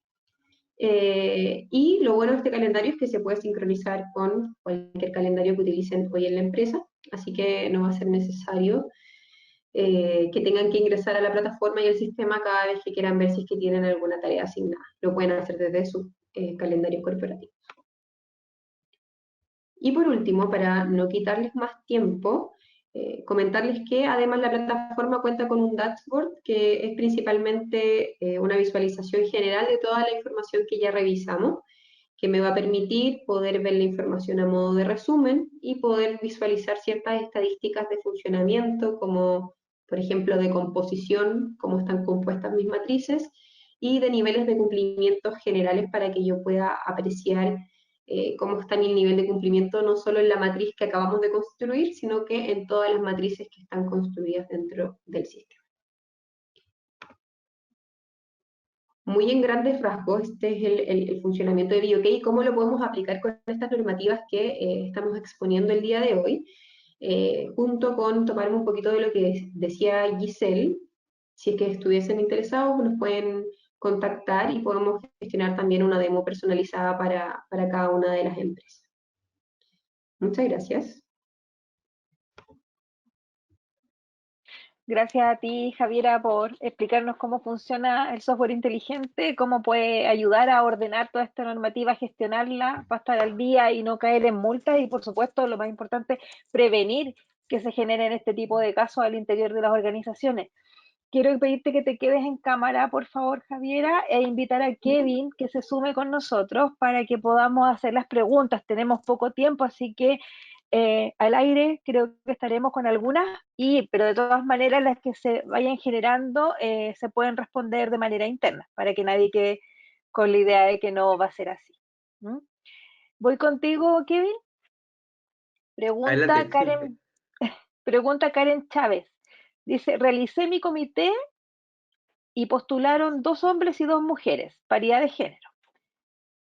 Y lo bueno de este calendario es que se puede sincronizar con cualquier calendario que utilicen hoy en la empresa, así que no va a ser necesario que tengan que ingresar a la plataforma y el sistema cada vez que quieran ver si es que tienen alguna tarea asignada. Lo pueden hacer desde su calendario corporativo. Y por último, para no quitarles más tiempo, comentarles que además la plataforma cuenta con un dashboard que es principalmente una visualización general de toda la información que ya revisamos, que me va a permitir poder ver la información a modo de resumen y poder visualizar ciertas estadísticas de funcionamiento, como por ejemplo de composición, cómo están compuestas mis matrices, y de niveles de cumplimiento generales para que yo pueda apreciar cómo está mi nivel de cumplimiento, no solo en la matriz que acabamos de construir, sino que en todas las matrices que están construidas dentro del sistema. Muy en grandes rasgos, este es el funcionamiento de BioK y cómo lo podemos aplicar con estas normativas que estamos exponiendo el día de hoy, junto con tomarme un poquito de lo que decía Giselle. Si es que estuviesen interesados, nos pueden contactar y podemos gestionar también una demo personalizada para cada una de las empresas. Muchas gracias. Gracias a ti, Javiera, por explicarnos cómo funciona el software inteligente, cómo puede ayudar a ordenar toda esta normativa, gestionarla para estar al día y no caer en multas y, por supuesto, lo más importante, prevenir que se generen este tipo de casos al interior de las organizaciones. Quiero pedirte que te quedes en cámara, por favor, Javiera, e invitar a Kevin que se sume con nosotros para que podamos hacer las preguntas. Tenemos poco tiempo, así que al aire creo que estaremos con algunas, pero de todas maneras las que se vayan generando se pueden responder de manera interna, para que nadie quede con la idea de que no va a ser así. ¿Mm? Voy contigo, Kevin. Adelante. Pregunta Karen Chávez. Dice, realicé mi comité y postularon 2 hombres y 2 mujeres, paridad de género.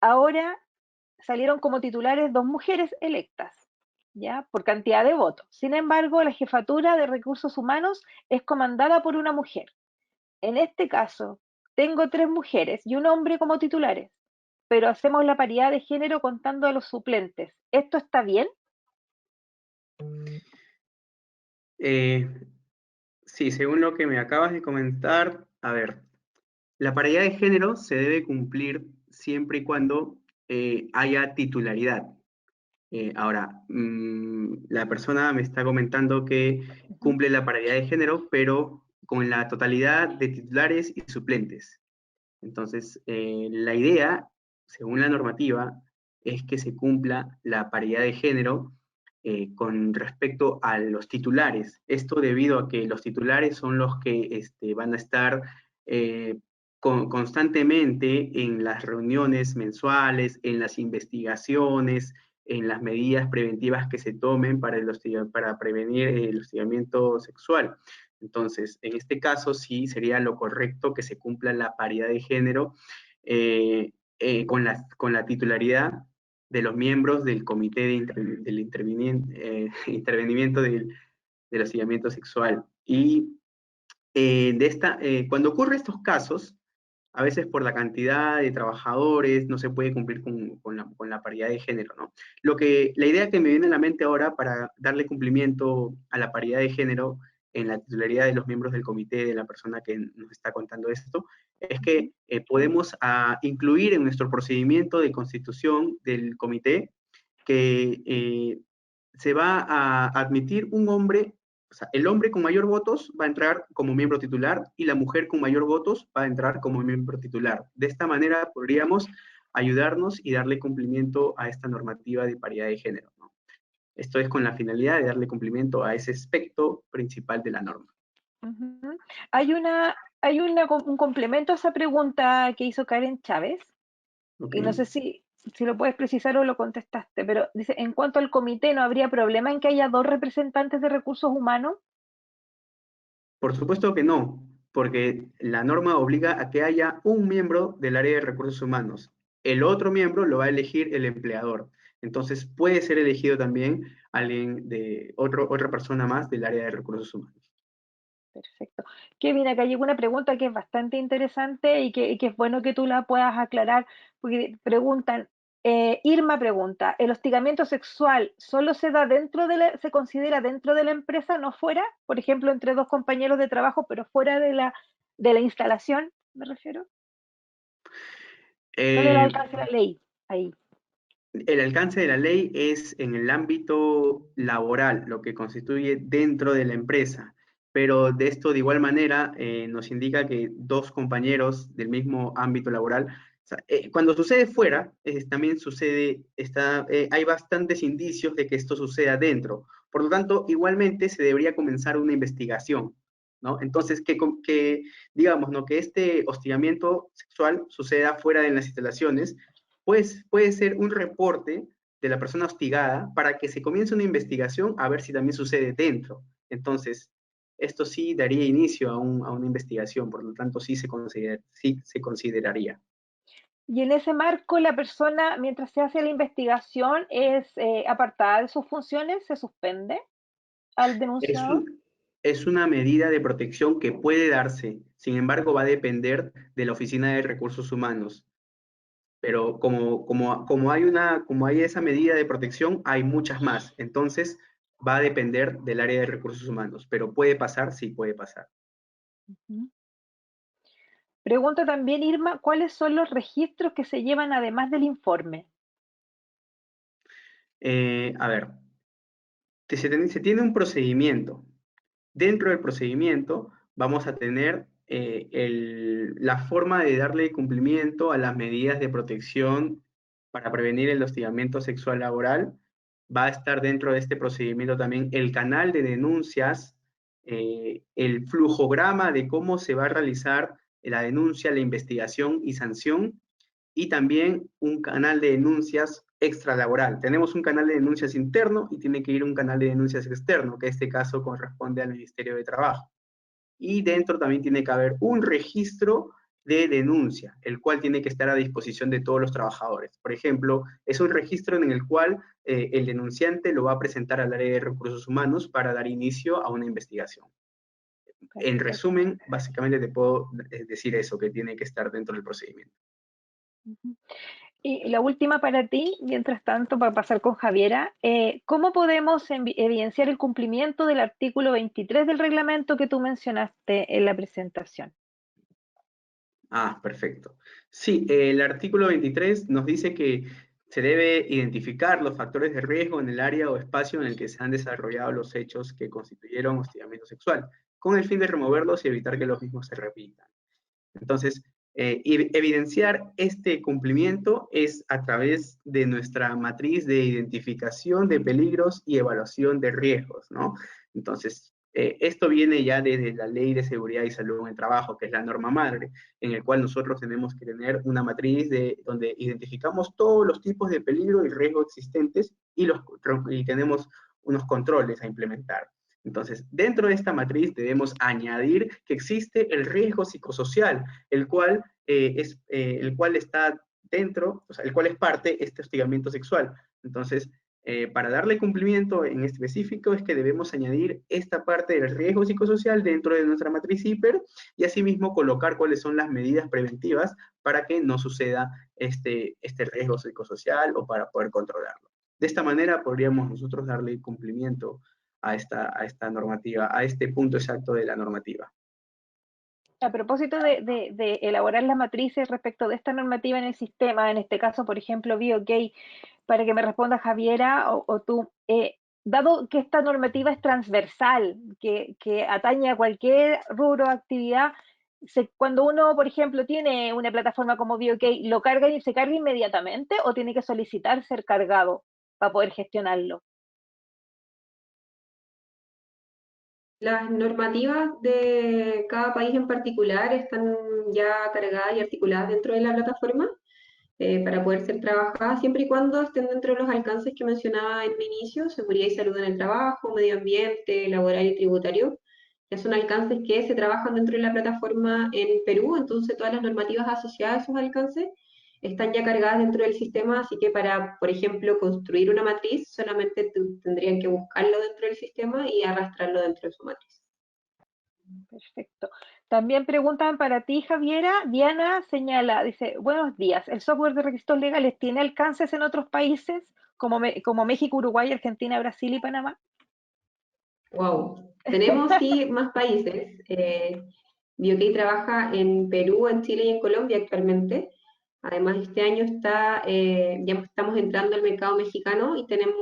Ahora salieron como titulares 2 mujeres electas, ¿ya? Por cantidad de votos. Sin embargo, la jefatura de recursos humanos es comandada por una mujer. En este caso, tengo 3 mujeres y un hombre como titulares, pero hacemos la paridad de género contando a los suplentes. ¿Esto está bien? Sí, según lo que me acabas de comentar, a ver, la paridad de género se debe cumplir siempre y cuando haya titularidad. Ahora, la persona me está comentando que cumple la paridad de género, pero con la totalidad de titulares y suplentes. Entonces, la idea, según la normativa, es que se cumpla la paridad de género con respecto a los titulares. Esto debido a que los titulares son los que van a estar constantemente en las reuniones mensuales, en las investigaciones, en las medidas preventivas que se tomen para prevenir el hostigamiento sexual. Entonces, en este caso sí sería lo correcto que se cumpla la paridad de género con la titularidad de los miembros del comité del intervenimiento del hostigamiento sexual. Y cuando ocurren estos casos, a veces por la cantidad de trabajadores no se puede cumplir con la paridad de género, ¿no? La idea que me viene a la mente ahora para darle cumplimiento a la paridad de género en la titularidad de los miembros del comité, de la persona que nos está contando esto, es que podemos incluir en nuestro procedimiento de constitución del comité que se va a admitir un hombre. O sea, el hombre con mayor votos va a entrar como miembro titular y la mujer con mayor votos va a entrar como miembro titular. De esta manera podríamos ayudarnos y darle cumplimiento a esta normativa de paridad de género, ¿no? Esto es con la finalidad de darle cumplimiento a ese aspecto principal de la norma. Uh-huh. Hay un complemento a esa pregunta que hizo Karen Chávez, Okay. y no sé si lo puedes precisar o lo contestaste, pero dice, en cuanto al comité, ¿no habría problema en que haya 2 representantes de recursos humanos? Por supuesto que no, porque la norma obliga a que haya un miembro del área de recursos humanos. El otro miembro lo va a elegir el empleador. Entonces puede ser elegido también alguien otra persona más del área de recursos humanos. Perfecto. Kevin, acá llegó una pregunta que es bastante interesante y que es bueno que tú la puedas aclarar, porque preguntan, Irma pregunta, ¿el hostigamiento sexual solo se da se considera dentro de la empresa, no fuera? Por ejemplo, entre 2 compañeros de trabajo, pero fuera de la instalación, me refiero. ¿Cuál es el alcance de la ley ahí? El alcance de la ley es en el ámbito laboral, lo que constituye dentro de la empresa, pero de esto de igual manera nos indica que 2 compañeros del mismo ámbito laboral, o sea, cuando sucede fuera, también hay bastantes indicios de que esto suceda dentro. Por lo tanto, igualmente se debería comenzar una investigación, ¿no? Entonces, digamos, ¿no?, que este hostigamiento sexual suceda fuera de las instalaciones, pues puede ser un reporte de la persona hostigada para que se comience una investigación a ver si también sucede dentro. Entonces, esto sí daría inicio a una investigación, por lo tanto sí se consideraría. Y en ese marco, la persona, mientras se hace la investigación, es apartada de sus funciones, se suspende al denunciado. Es una medida de protección que puede darse, sin embargo va a depender de la Oficina de Recursos Humanos. Pero como hay esa medida de protección, hay muchas más. Entonces, va a depender del área de recursos humanos. Pero puede pasar, sí puede pasar. Uh-huh. Pregunta también, Irma, ¿cuáles son los registros que se llevan además del informe? A ver, se tiene un procedimiento. Dentro del procedimiento vamos a tener la forma de darle cumplimiento a las medidas de protección para prevenir el hostigamiento sexual laboral. Va a estar dentro de este procedimiento también el canal de denuncias, el flujograma de cómo se va a realizar la denuncia, la investigación y sanción, y también un canal de denuncias extralaboral. Tenemos un canal de denuncias interno y tiene que ir un canal de denuncias externo, que en este caso corresponde al Ministerio de Trabajo. Y dentro también tiene que haber un registro de denuncia, el cual tiene que estar a disposición de todos los trabajadores. Por ejemplo, es un registro en el cual el denunciante lo va a presentar al área de recursos humanos para dar inicio a una investigación. En resumen, básicamente te puedo decir eso, que tiene que estar dentro del procedimiento. Y la última para ti, mientras tanto, para pasar con Javiera, ¿cómo podemos evidenciar el cumplimiento del artículo 23 del reglamento que tú mencionaste en la presentación? Ah, perfecto. Sí, el artículo 23 nos dice que se debe identificar los factores de riesgo en el área o espacio en el que se han desarrollado los hechos que constituyeron hostigamiento sexual, con el fin de removerlos y evitar que los mismos se repitan. Entonces, Y evidenciar este cumplimiento es a través de nuestra matriz de identificación de peligros y evaluación de riesgos, ¿no? Entonces, esto viene ya desde la Ley de Seguridad y Salud en el Trabajo, que es la norma madre, en el cual nosotros tenemos que tener una matriz donde identificamos todos los tipos de peligro y riesgo existentes y tenemos unos controles a implementar. Entonces, dentro de esta matriz debemos añadir que existe el riesgo psicosocial, el cual está dentro, o sea, el cual es parte de este hostigamiento sexual. Entonces, para darle cumplimiento en específico es que debemos añadir esta parte del riesgo psicosocial dentro de nuestra matriz hiper y asimismo colocar cuáles son las medidas preventivas para que no suceda este riesgo psicosocial o para poder controlarlo. De esta manera podríamos nosotros darle cumplimiento a esta normativa, a este punto exacto de la normativa. A propósito de elaborar las matrices respecto de esta normativa en el sistema, en este caso, por ejemplo, BioK, para que me responda Javiera o tú, dado que esta normativa es transversal, que atañe a cualquier rubro o actividad, cuando uno, por ejemplo, tiene una plataforma como BioK, ¿lo carga y se carga inmediatamente o tiene que solicitar ser cargado para poder gestionarlo? Las normativas de cada país en particular están ya cargadas y articuladas dentro de la plataforma para poder ser trabajadas siempre y cuando estén dentro de los alcances que mencionaba en un inicio: seguridad y salud en el trabajo, medio ambiente, laboral y tributario, que son alcances que se trabajan dentro de la plataforma en Perú. Entonces todas las normativas asociadas a esos alcances están ya cargadas dentro del sistema, así que para, por ejemplo, construir una matriz, solamente tendrían que buscarlo dentro del sistema y arrastrarlo dentro de su matriz. Perfecto. También preguntan para ti, Javiera. Diana señala, dice, buenos días, ¿el software de requisitos legales tiene alcances en otros países como México, Uruguay, Argentina, Brasil y Panamá? Wow, tenemos sí más países. BioK trabaja en Perú, en Chile y en Colombia actualmente. Además, este año ya estamos entrando al mercado mexicano y tenemos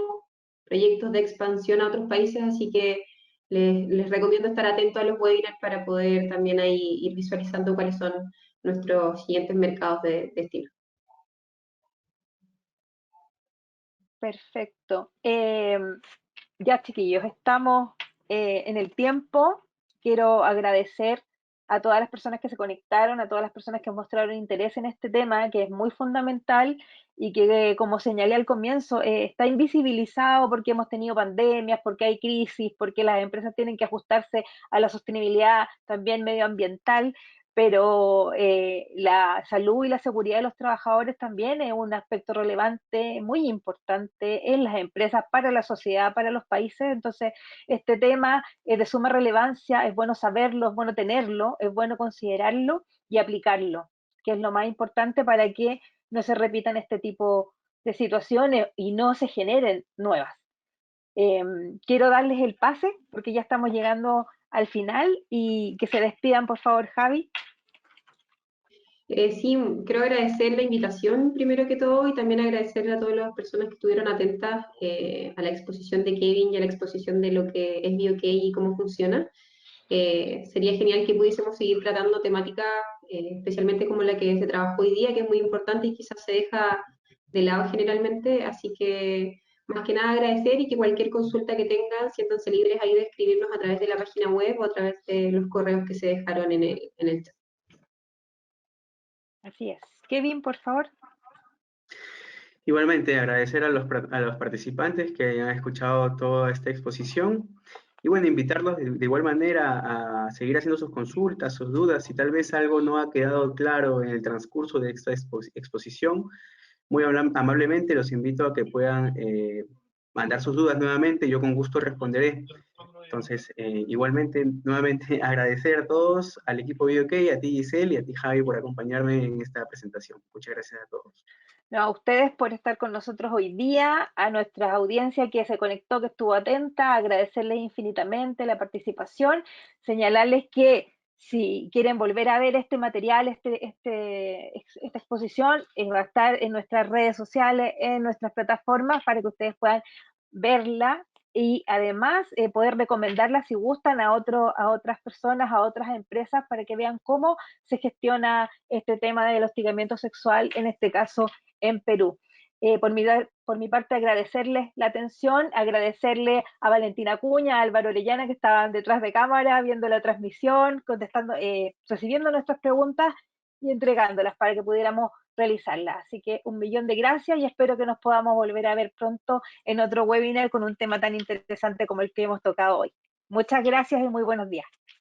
proyectos de expansión a otros países, así que les recomiendo estar atentos a los webinars para poder también ahí ir visualizando cuáles son nuestros siguientes mercados de destino. Perfecto. Ya, chiquillos, estamos en el tiempo. Quiero agradecer a todas las personas que se conectaron, a todas las personas que mostraron interés en este tema, que es muy fundamental y que, como señalé al comienzo, está invisibilizado porque hemos tenido pandemias, porque hay crisis, porque las empresas tienen que ajustarse a la sostenibilidad también medioambiental, pero la salud y la seguridad de los trabajadores también es un aspecto relevante, muy importante en las empresas, para la sociedad, para los países. Entonces, este tema es de suma relevancia, es bueno saberlo, es bueno tenerlo, es bueno considerarlo y aplicarlo, que es lo más importante para que no se repitan este tipo de situaciones y no se generen nuevas. Quiero darles el pase porque ya estamos llegando al final y que se despidan, por favor, Javi. Sí, quiero agradecer la invitación primero que todo y también agradecerle a todas las personas que estuvieron atentas a la exposición de Kevin y a la exposición de lo que es BioK y cómo funciona. Sería genial que pudiésemos seguir tratando temáticas, especialmente como la que se trabajó hoy día, que es muy importante y quizás se deja de lado generalmente, así que más que nada agradecer y que cualquier consulta que tengan, siéntanse libres ahí de escribirnos a través de la página web o a través de los correos que se dejaron en el chat. Así es. Kevin, por favor. Igualmente, agradecer a los participantes que hayan escuchado toda esta exposición y bueno, invitarlos de igual manera a seguir haciendo sus consultas, sus dudas. Si tal vez algo no ha quedado claro en el transcurso de esta exposición, muy amablemente los invito a que puedan mandar sus dudas nuevamente. Yo con gusto responderé. Entonces, igualmente, nuevamente agradecer a todos, al equipo BioK, a ti Giselle y a ti Javi por acompañarme en esta presentación. Muchas gracias a todos. No, a ustedes por estar con nosotros hoy día, a nuestra audiencia que se conectó, que estuvo atenta, agradecerles infinitamente la participación, señalarles que si quieren volver a ver este material, esta exposición, va a estar en nuestras redes sociales, en nuestras plataformas, para que ustedes puedan verla y además poder recomendarlas si gustan a otras personas, a otras empresas, para que vean cómo se gestiona este tema del hostigamiento sexual, en este caso en Perú. Por mi parte, agradecerles la atención, agradecerle a Valentina Cuña, a Álvaro Orellana, que estaban detrás de cámara, viendo la transmisión, contestando, recibiendo nuestras preguntas y entregándolas para que pudiéramos realizarlas. Así que 1.000.000 de gracias y espero que nos podamos volver a ver pronto en otro webinar con un tema tan interesante como el que hemos tocado hoy. Muchas gracias y muy buenos días.